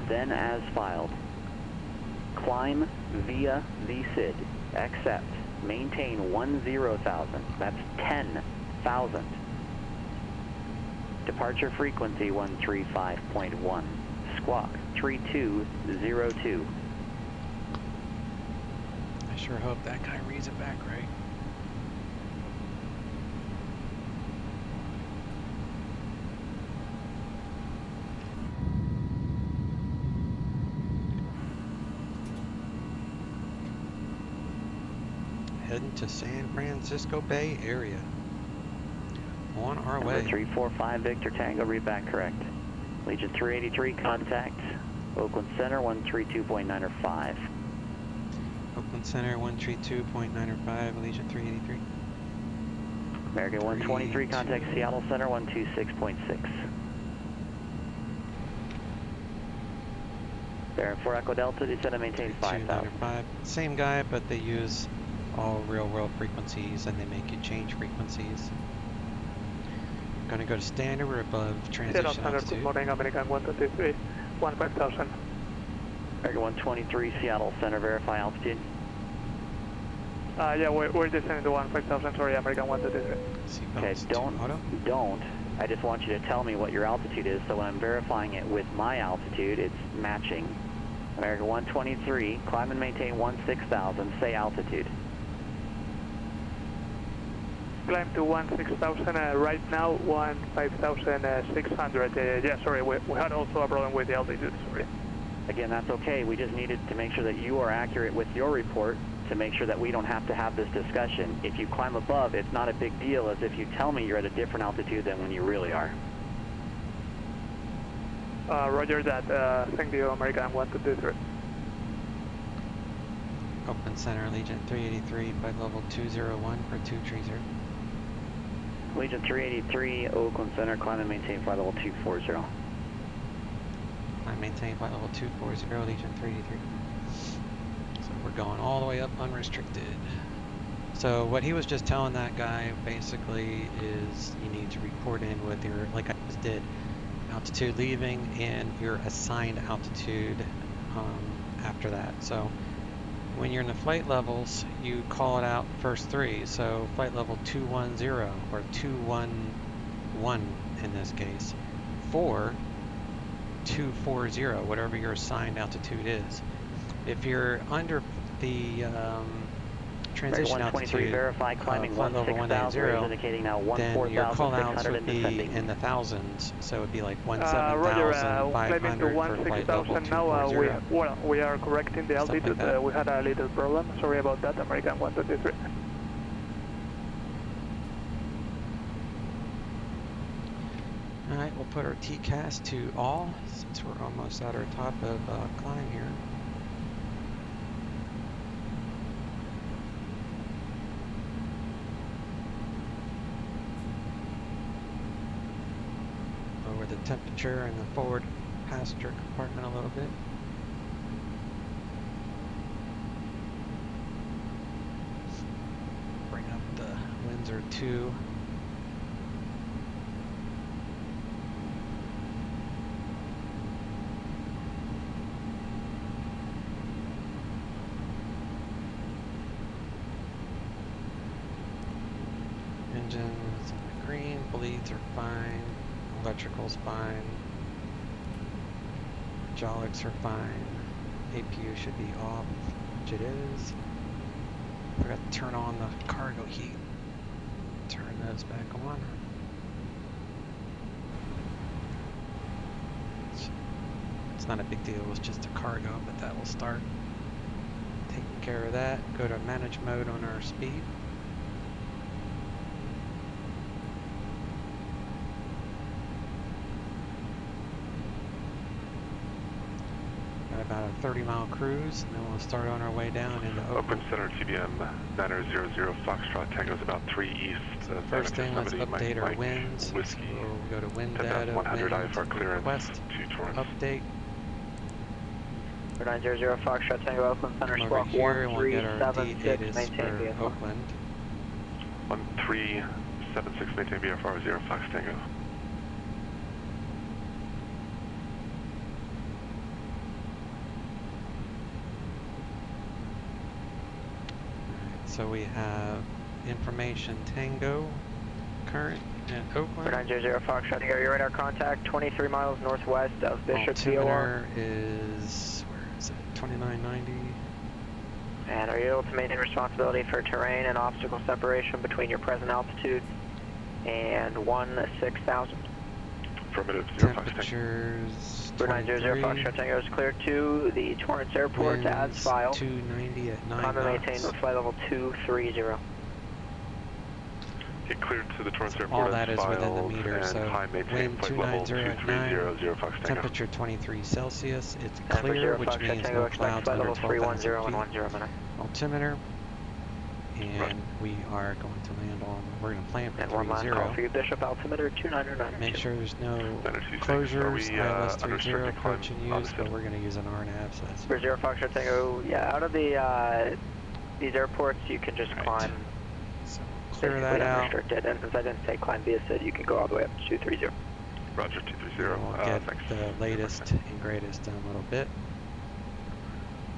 Then as filed. Climb via the SID. Accept. Maintain 10,000. That's 10,000. Departure frequency 135.1. Squawk 3202. I sure hope that guy reads it back right. Heading to San Francisco Bay Area. On our way. 345 Victor Tango, read back correct. Legion 383, contact Oakland Center 132.905. Oakland Center 132.905, Legion 383. American 123, contact Seattle Center 126.6. Baron 4 Echo Delta, descend and maintain 5,000. Same guy, but they use all real world frequencies and they make you change frequencies. Gonna go to standard, we're above transition altitude. Good morning, American 123, 15,000. American 123, Seattle Center, verify altitude. Yeah, we're descending to 15,000, sorry, American 123. Okay, don't. I just want you to tell me what your altitude is, so when I'm verifying it with my altitude, it's matching. American 123, climb and maintain 16,000, say altitude. Climb to 16,000, right now 15,600. Yeah, sorry, we had also a problem with the altitude, sorry. Again, that's okay. We just needed to make sure that you are accurate with your report to make sure that we don't have to have this discussion. If you climb above, it's not a big deal as if you tell me you're at a different altitude than when you really are. Roger that. Thank you, American 123. Oakland Center, Legion 383, flight level 201 for 230. Legion 383, Oakland Center, climb and maintain flight level 240. I maintain flight level 240, Legion 383. So we're going all the way up unrestricted. So what he was just telling that guy basically is you need to report in with your, like I just did, altitude leaving and your assigned altitude after that. So when you're in the flight levels, you call it out first three. So flight level 210 or 211 in this case, 240, whatever your assigned altitude is. If you're under the transition 123, altitude verify climbing flight level 16,000 is 190, indicating now then your call-outs 14,600 would and be descending. in the thousands. So it would be like Roger, 17,500 climbing for to flight level 16,000 now. 240. We are correcting the Stuff like altitude. that. We had a little problem. Sorry about that, American 123. Alright, we'll put our TCAS to all since we're almost at our top of climb here. Lower the temperature in the forward passenger compartment a little bit. Bring up the Windsor 2. Engines on the green, bleeds are fine, electrical's fine, hydraulics are fine, APU should be off, which it is. Forgot to turn on the cargo heat. Turn those back on. It's not a big deal, it's just a cargo, but that will start taking care of that. Go to manage mode on our speed. About a 30-mile cruise, and then we'll start on our way down into Oakland. Oakland Center TBM 9000 Foxtrot Tango is about 3 east. First thing, let's update our winds. Whiskey. So we'll go to wind data, 100 wind IFR clearance request, to Torrance. update. 900 Foxtrot Tango, Oakland Center, Come over squawk here and we'll get our 1376, D-ATIS maintain for VFR. Oakland. 1376, maintain VFR 0 Fox Tango. So we have information Tango, current at Oakland. 900 Foxtrot Tango, your radar contact 23 miles northwest of Bishop POR. Altimeter is, where is it, 2990. And are you able to maintain responsibility for terrain and obstacle separation between your present altitude and 16,000? Affirmative, 0 Fox Tango. Temperatures 900 Foxtrot Tango is cleared to the Torrance Airport as filed. 290 at 9 Climb and maintain knots. with flight level 230. Get cleared to the Torrance Airport All that as is within the filed, meter, and so climb, maintain wind flight level 290 at 9, 0 Fox Tango. temperature 23 Celsius, it's And for clear, 0 which Foxtrot means Tango, no expect clouds flight under level 12,000 310 feet. in 10 minutes. Altimeter, and we are going to land on, we're going to plan for And one last 30. call for you, Bishop, altimeter 2992. Make sure there's no 926. closures, ILS 30 unrestricted approach and climb use, but we're going to use an RNAV, so that's For 0 Foxtrot Tango, yeah, out of the these airports, you can just climb. So clear that out. Unrestricted, and since I didn't say climb via SID, you can go all the way up to 230. Roger, 230. We'll get thanks. the latest and greatest in a little bit.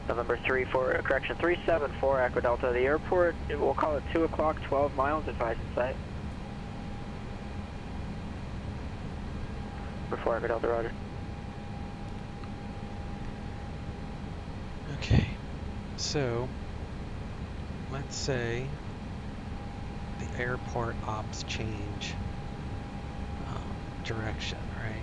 November 374, Aqua Delta, the airport. We'll call it 2 o'clock, 12 miles, advise in sight. Before Aqua Delta, roger. Okay, so let's say the airport ops change direction, right?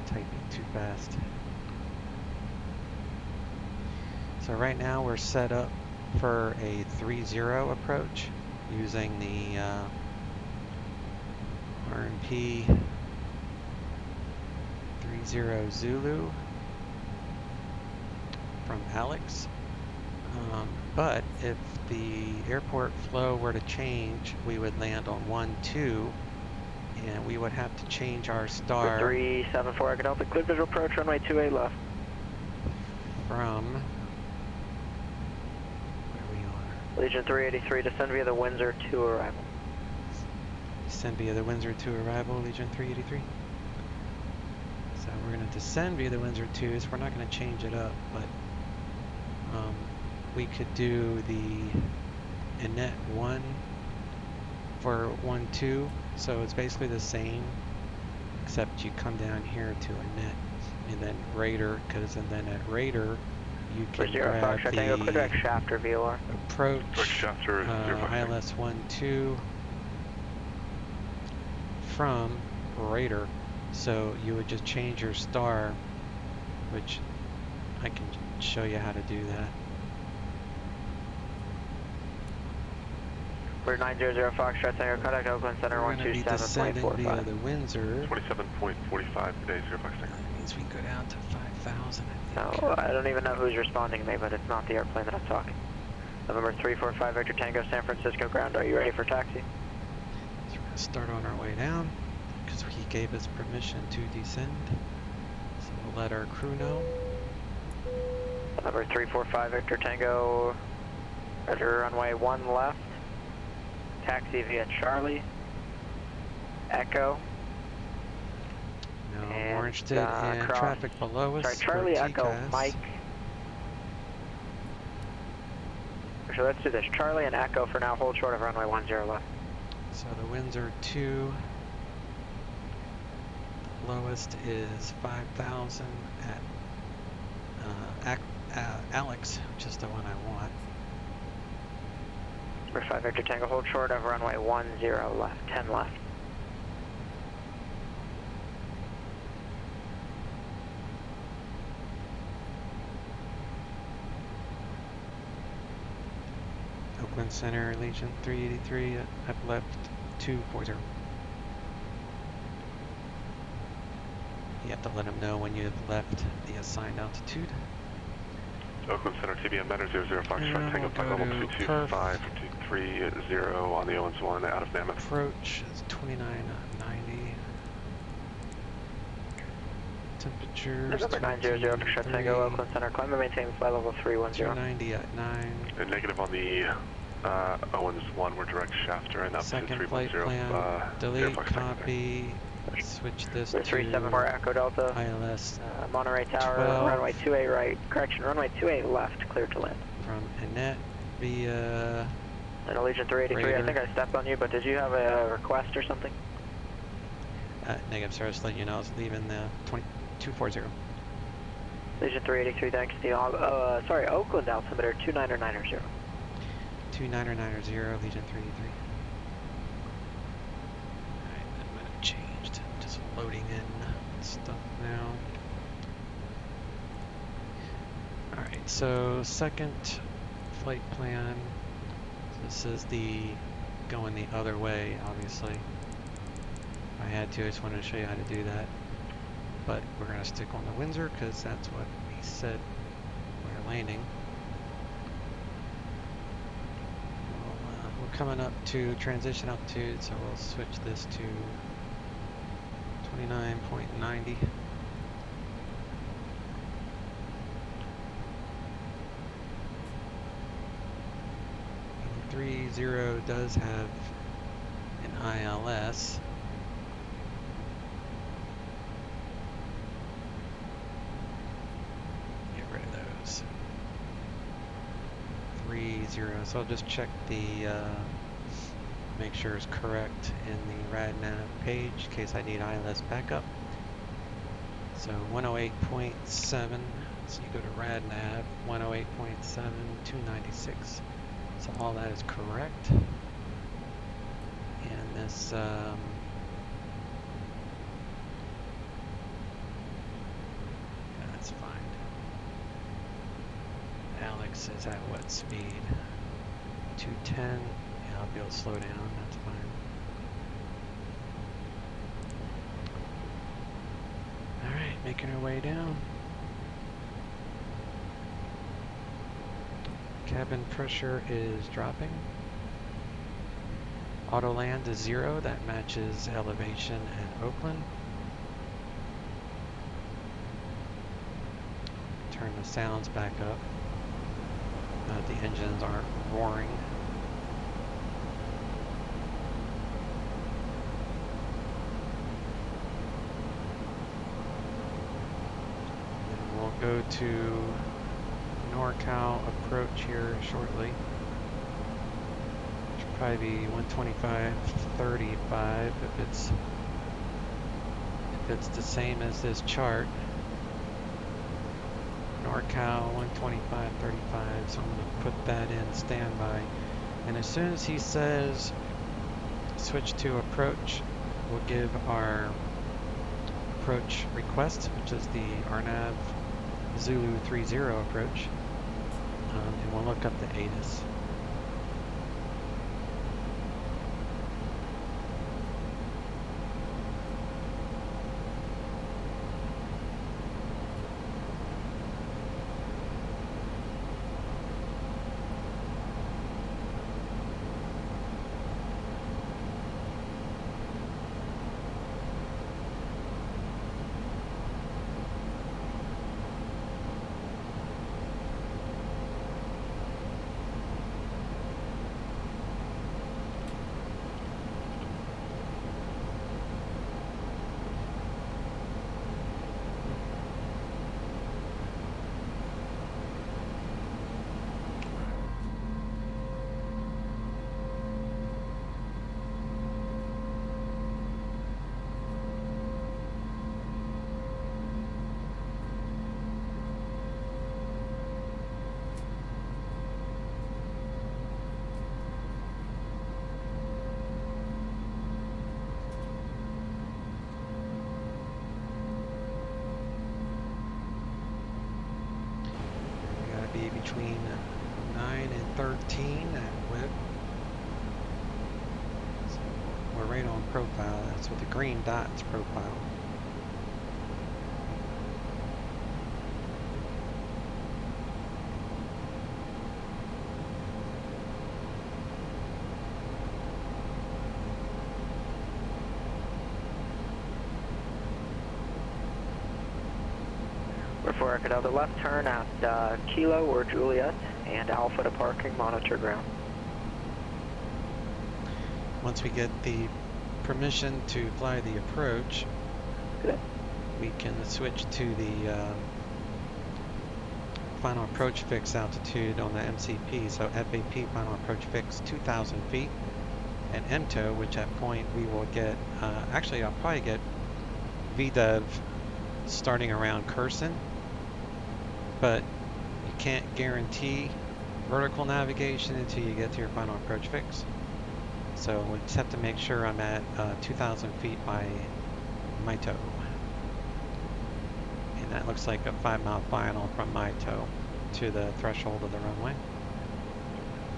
Typing too fast. So right now we're set up for a 3-0 approach using the RMP 30 Zulu from Alex. But if the airport flow were to change, we would land on 1-2 and we would have to change our star 374, Aqua Delta, clear visual approach, runway 28 left. from Legion 383, descend via the Windsor to arrival. Descend via the Windsor to arrival, Legion 383. So we're going to descend via the Windsor 2, so we're not going to change it up, but We could do the Inet 1 for 1-2, so it's basically the same, except you come down here to Inet and then Raider, because and then at Raider you can grab the shaft or VLR. approach shaft or ILS 1-2 from Raider. So you would just change your star, which I can show you how to do that. We're 900 Foxtrot Tango, contact Oakland Center 127.45. Via the Windsor. 27.45 today, 0 Fox Tango. That means we go down to 5,000, I think. No, I don't even know who's responding to me, but it's not the airplane that I'm talking. November 345 Victor Tango, San Francisco ground. Are you ready for taxi? So we're going to start on our way down, because he gave us permission to descend. So we'll let our crew know. November 345 Victor Tango, roger, runway 1 left. Taxi via Charlie, Echo. No, and, orange did, and traffic below us. Sorry, Charlie, Echo, Mike. So let's do this. Charlie and Echo for now. Hold short of runway 10 left. So the Windsor 2. The lowest is 5,000 at Alex, which is the one I want. Number 5 Victor Tango, hold short of runway 10 left, 10 left. Oakland Center, Legion 383, up left 240. You have to let them know when you've left the assigned altitude. Oakland Center, TBM Matter 00 Foxtrot Tango, flight level 225, 230 on the Owens 1 out of Mammoth. Approach is 2990. Temperature. November 900 Foxtrot Tango, Oakland Center, climb and maintain flight level 310. 290 at 9. And negative on the Owens 1, we're direct shafter and up Second to 310. flight plan, delete, copy, switch this to 374 Echo Delta, ILS Monterey Tower, 12. runway 28 right, correction, runway 28 left, clear to land. From Inet via And Allegiant 383, Raider. I think I stepped on you, but did you have a request or something? negative, sir, just letting you know I was leaving the 240. Allegiant 383, thanks. Sorry, Oakland altimeter 29090. 29090, Legion 383. Alright, that might have changed. I'm just loading in stuff now. Alright, so second flight plan. So this is the going the other way, obviously. If I had to, I just wanted to show you how to do that. But we're going to stick on the Windsor because that's what we said we're landing. We're coming up to transition altitude, so we'll switch this to 29.90. 30 does have an ILS. Get rid of those. 30, so I'll just check the make sure it's correct in the RadNav page in case I need ILS backup. So 108.7, so you go to RadNav, 108.7, 296. So all that is correct. And this that's fine. Alex is at what speed? 210. Yeah, I'll be able to slow down, that's fine. Alright, making our way down. Cabin pressure is dropping. Auto land is 0, that matches elevation at Oakland. Turn the sounds back up. The engines aren't roaring. And we'll go to NorCal approach here shortly. Should probably be 125.35 if it's the same as this chart. NorCal 125.35, so I'm going to put that in standby. And as soon as he says switch to approach, we'll give our approach request, which is the RNAV Zulu 30 approach, and we'll look up the ATIS. Between 9 and 13 at whip. So we're right on profile. That's with the green dots profile. For the left turn at Kilo or Juliet and Alpha to parking, monitor ground. Once we get the permission to fly the approach, we can switch to the final approach fix altitude on the MCP. So FAP final approach fix 2,000 feet, and MTO, which at point we will get, actually I'll probably get VDEV starting around Curson. But you can't guarantee vertical navigation until you get to your final approach fix. So we just have to make sure I'm at 2,000 feet by Maito. And that looks like a 5-mile final from Maito to the threshold of the runway.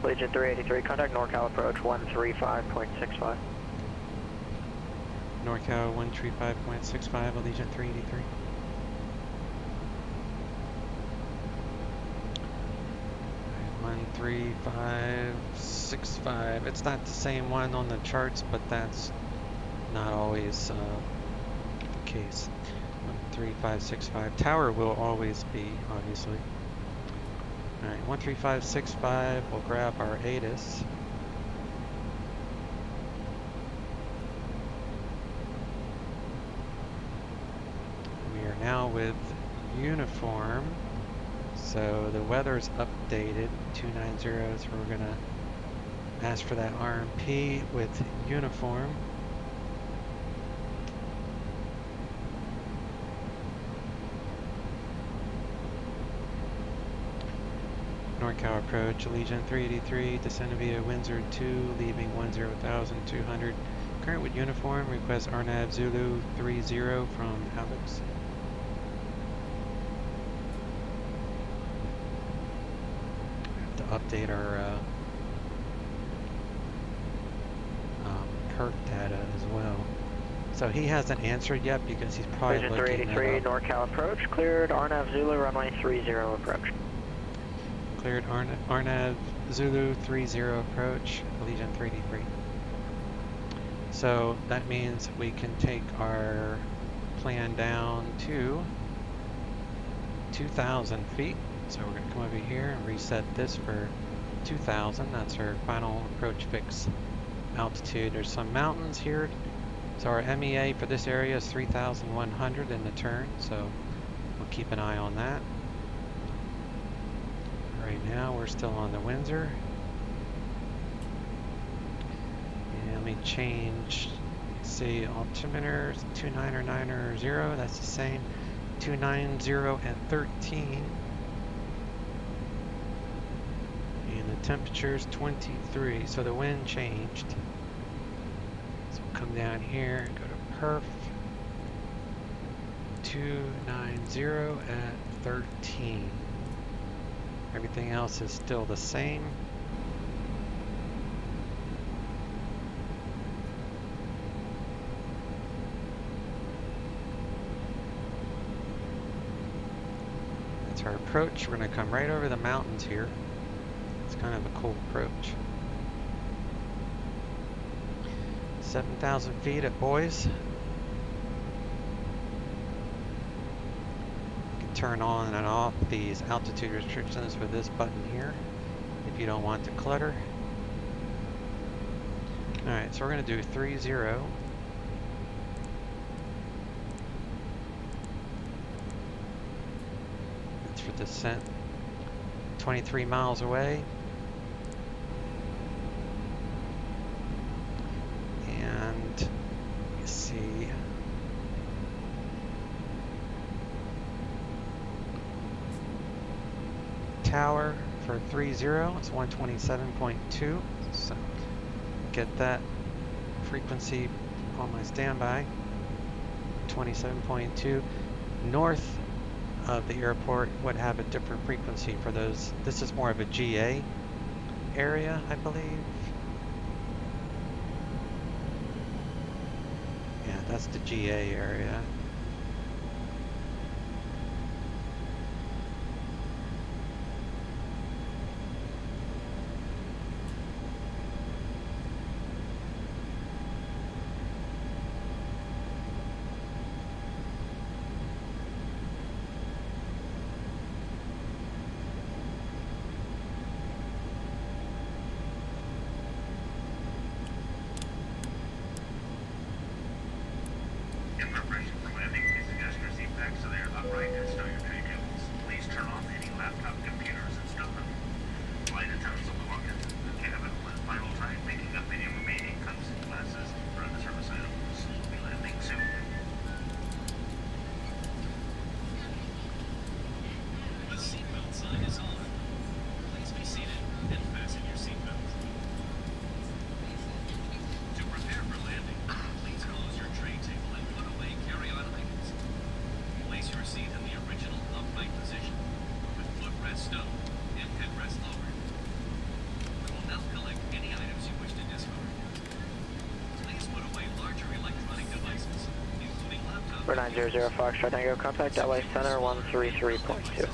Legion 383, contact NorCal approach 135.65. NorCal 135.65, Allegiant 383. One 3565. It's not the same one on the charts, but that's not always the case. 13565. Tower will always be, obviously. Alright, 13565. We'll grab our ATIS. We are now with uniform. So the weather's updated, 290, so we're gonna ask for that RMP with uniform. NorCal approach, Allegiant 383, descend via Windsor 2, leaving 10,200. Current with uniform, request RNAV Zulu 30 from Alex. Update our perk data as well. So he hasn't answered yet because he's probably Vision looking 383, NorCal approach, cleared, RNAV Zulu, runway 30 approach. Cleared, RNAV Zulu 30 approach, Allegiant 383. So that means we can take our plan down to 2,000 feet. So we're going to come over here and reset this for 2,000. That's our final approach fix altitude. There's some mountains here. So our MEA for this area is 3,100 in the turn. So we'll keep an eye on that. Right now we're still on the Windsor. And let me change, say altimeter 29090, that's the same. 290 at 13. And the temperature's 23, so the wind changed. So we'll come down here, go to perf. 290 at 13. Everything else is still the same. That's our approach. We're going to come right over the mountains here. It's kind of a cool approach. 7,000 feet at Boise. Turn on and off these altitude restrictions with this button here if you don't want to clutter. Alright, so we're going to do 30. That's for descent. 23 miles away. And you see tower for 30, it's 127.2, so get that frequency on my standby. 27.2. North of the airport would have a different frequency for those. This is more of a GA area, I believe. Yeah, that's the GA area. For 900 Foxtrot Tango, contact LA Center 133.2.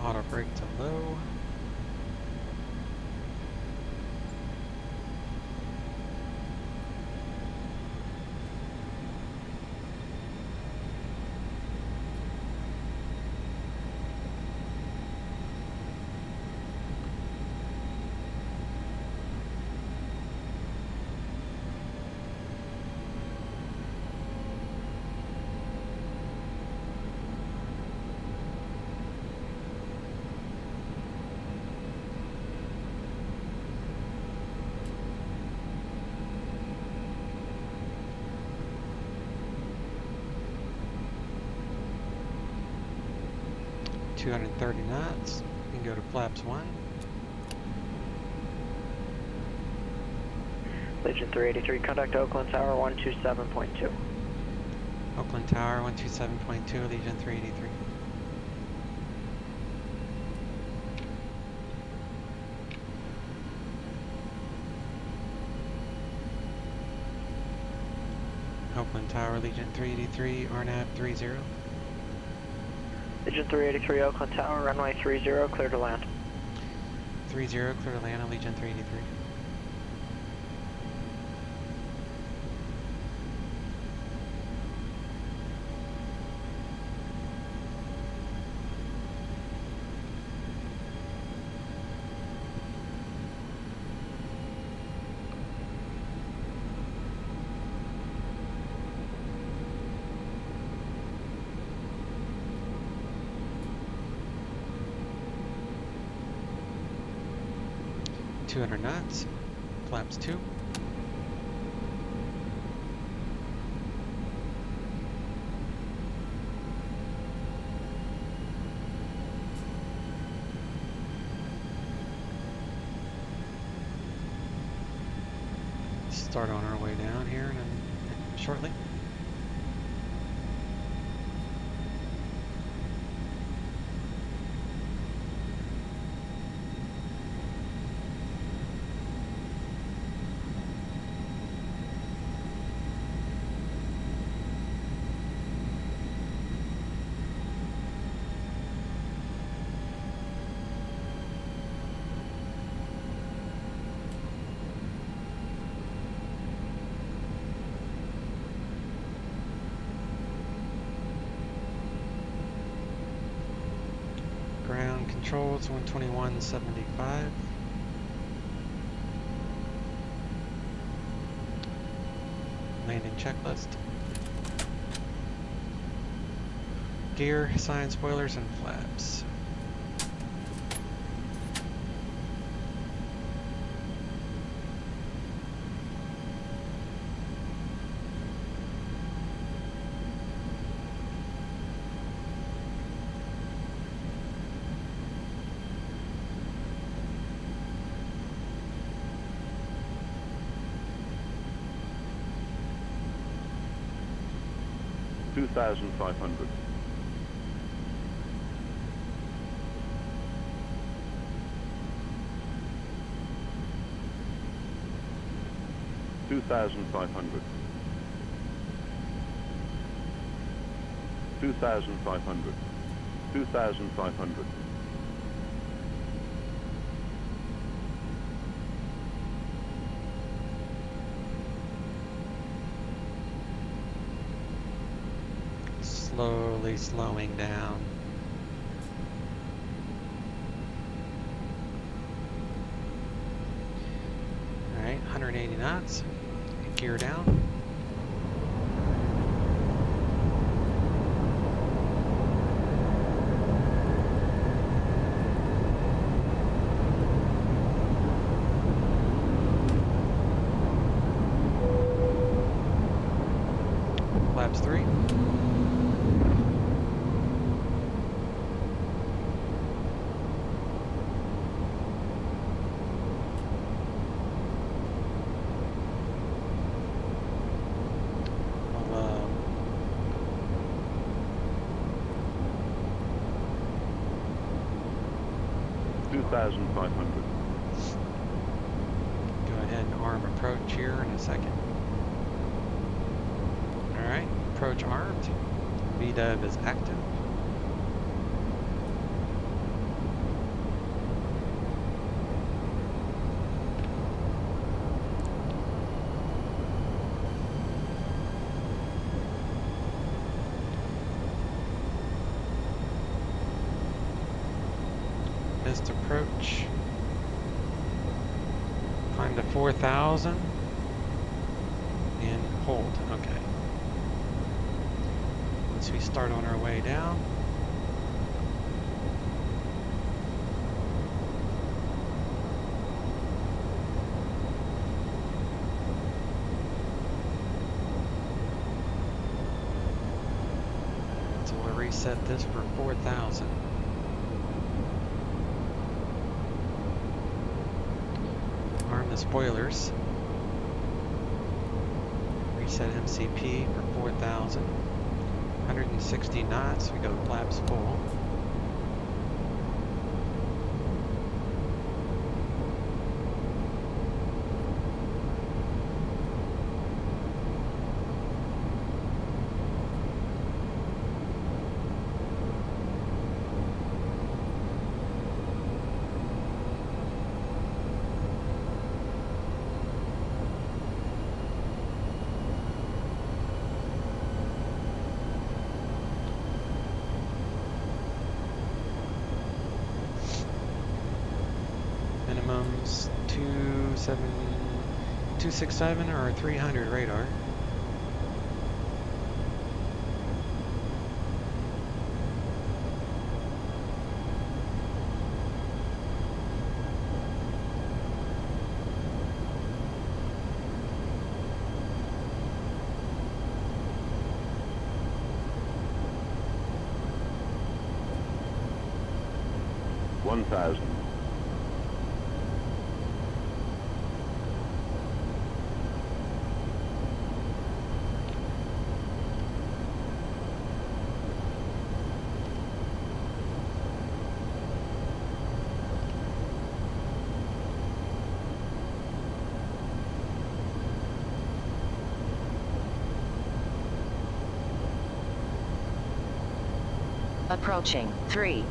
auto brake to low. .230 knots. You can go to flaps 1. Legion 383, contact Oakland Tower 127.2. Oakland Tower 127.2, Legion 383. Oakland Tower, Legion 383, RNAV 30. Legion 383, Oakland Tower, runway 30, clear to land. 30, clear to land on Legion 383. .200 knots, flaps 2. Start on our way down here shortly. Ground controls 121.75. Landing checklist. Gear, sign, spoilers, and flaps. $2,500. $2,500. $2,500. $2,500. Slowly slowing down. Alright, 180 knots. Gear down. Flaps 3. $2,500. Go ahead and arm approach here in a second. Alright, approach armed. VDEV is active. missed approach. Climb to 4,000 and hold. Okay. Once we start on our way down. So we'll reset this for 4,000. Arm the spoilers. Reset MCP for 4,000. 160 knots, we go flaps full. Minimums 267 or 300 radar. Approaching 30.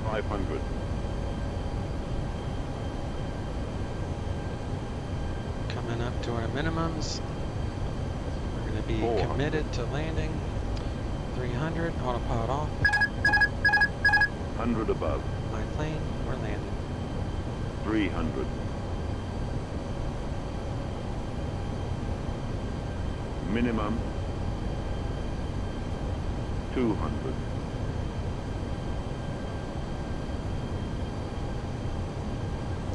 500. Coming up to our minimums. We're going to be committed to landing. 300, autopilot off. 100 above. My plane, we're landing. 300. Minimum 200.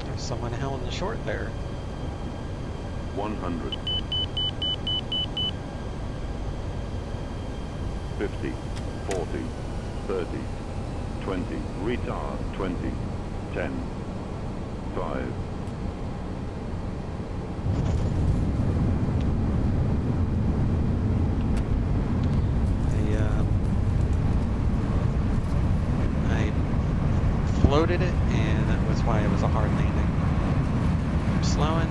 There's someone held in short there. 100. 50, 40, 30, 20, retard 20, 10, 5. I floated it, and that was why it was a hard landing. I'm slowing,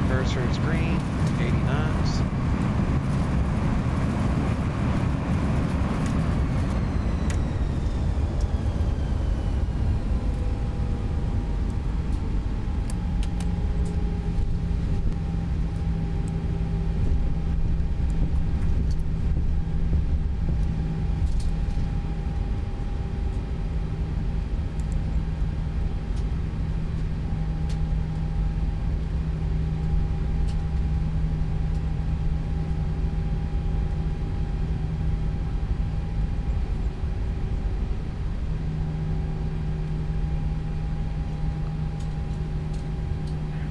reverser is green, 80 knots.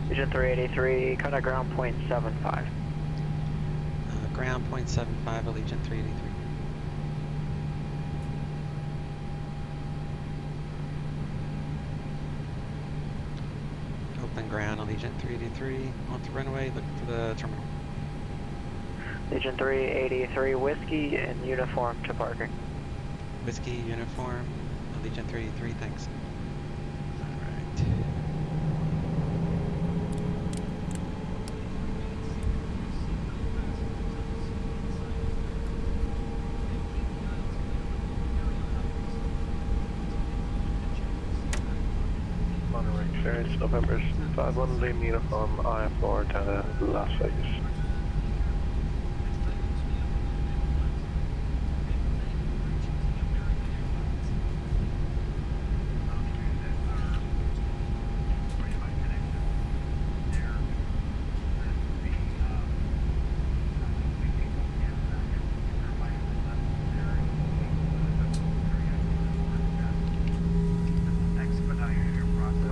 Region 383, contact ground point 75. Ground point 75, Allegiant 383. Open ground, Allegiant 383. On the runway, look for the terminal. Region 383, whiskey in uniform to parking. Whiskey, uniform, Allegiant 383, thanks. Alright. Monterey clearance, November 51, Lima Uniform, IF4 down to Las Vegas.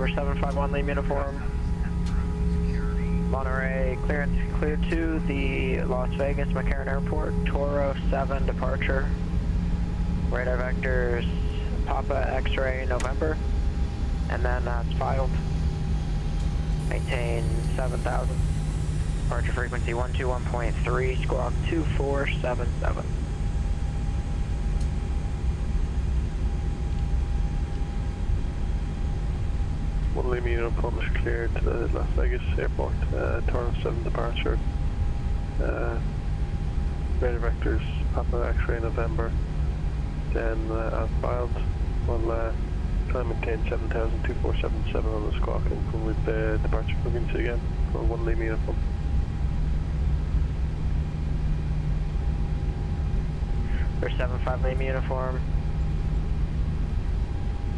Number 751 Lima Uniform, Monterey clearance clear to the Las Vegas McCarran Airport, Toro 7 departure, radar vectors Papa X-ray November, and then that's filed, maintain 7,000, departure frequency 121.3, squawk 2477. Lima Uniform is cleared to the Las Vegas Airport, Toro 7 departure, radar vectors Papa X-ray November, then as filed, we'll try and maintain 7,02477 on the squawk and with the departure frequency again for 1 Lima Uniform. For 75 Lima Uniform.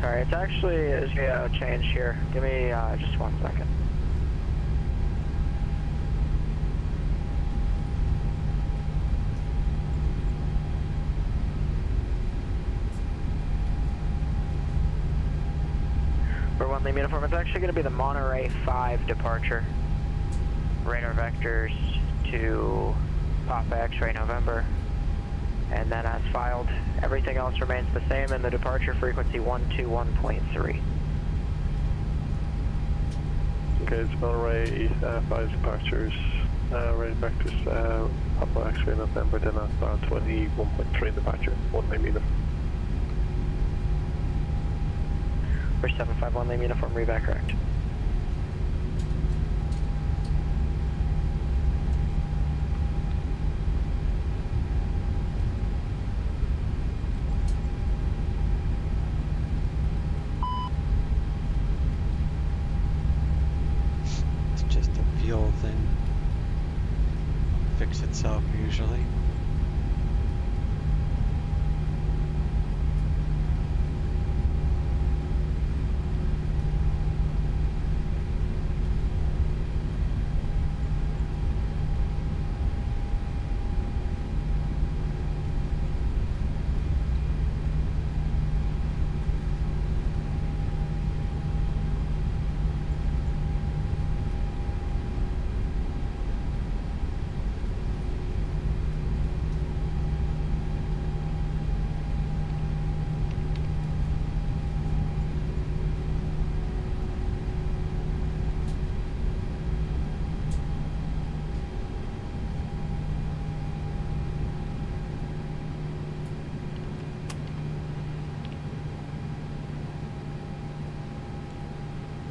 Sorry, it's actually a change here. Give me just 1 second. For 1 Lima Uniform, it's actually going to be the Monterey 5 departure. Radar vectors to Papa X-ray November. And then as filed, everything else remains the same in the departure frequency 121.3. Okay, it's Monterey 5 departures, radar vectors Papa X-ray November, then as filed 21.3 departure, 1 Lima Uniform. For 751 Lima Uniform, read back correct. Thing fix itself usually.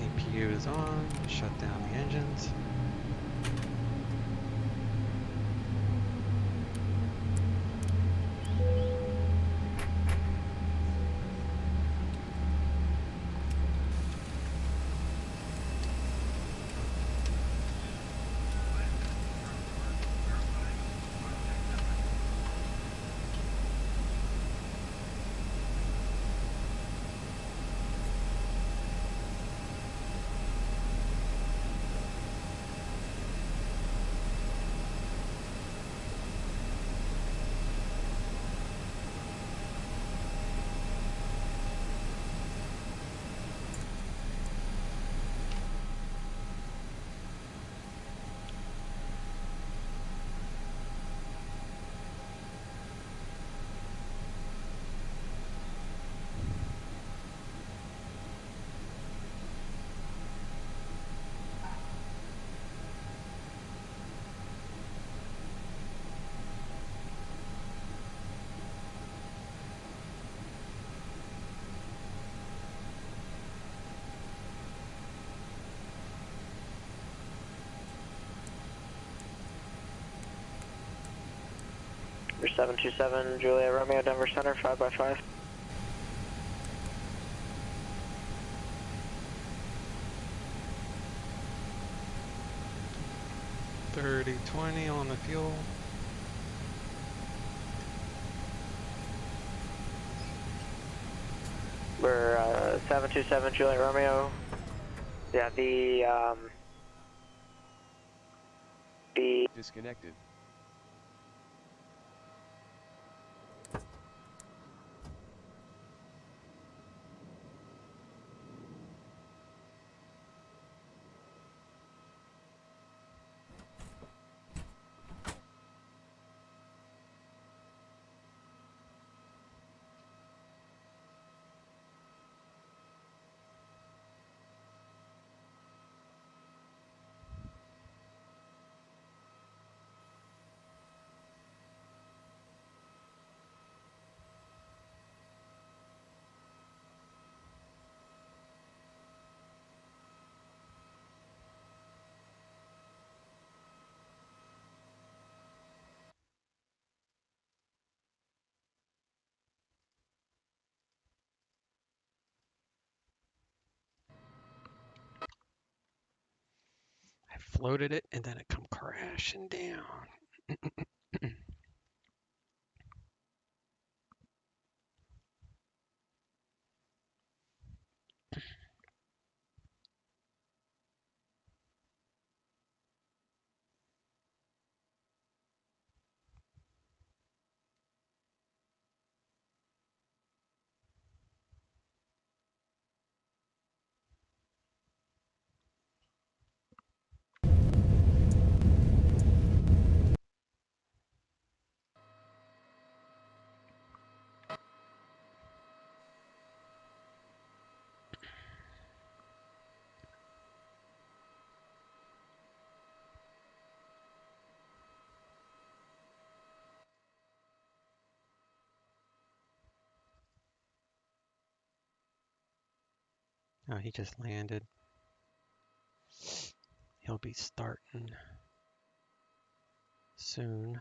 APU is on, shut down the engines. Number 727 Juliet Romeo Denver Center 5x5. 3020 on the fuel. We're 727 Juliet Romeo. Yeah, the Disconnected. I floated it and then it come crashing down. Oh, he just landed. He'll be starting soon.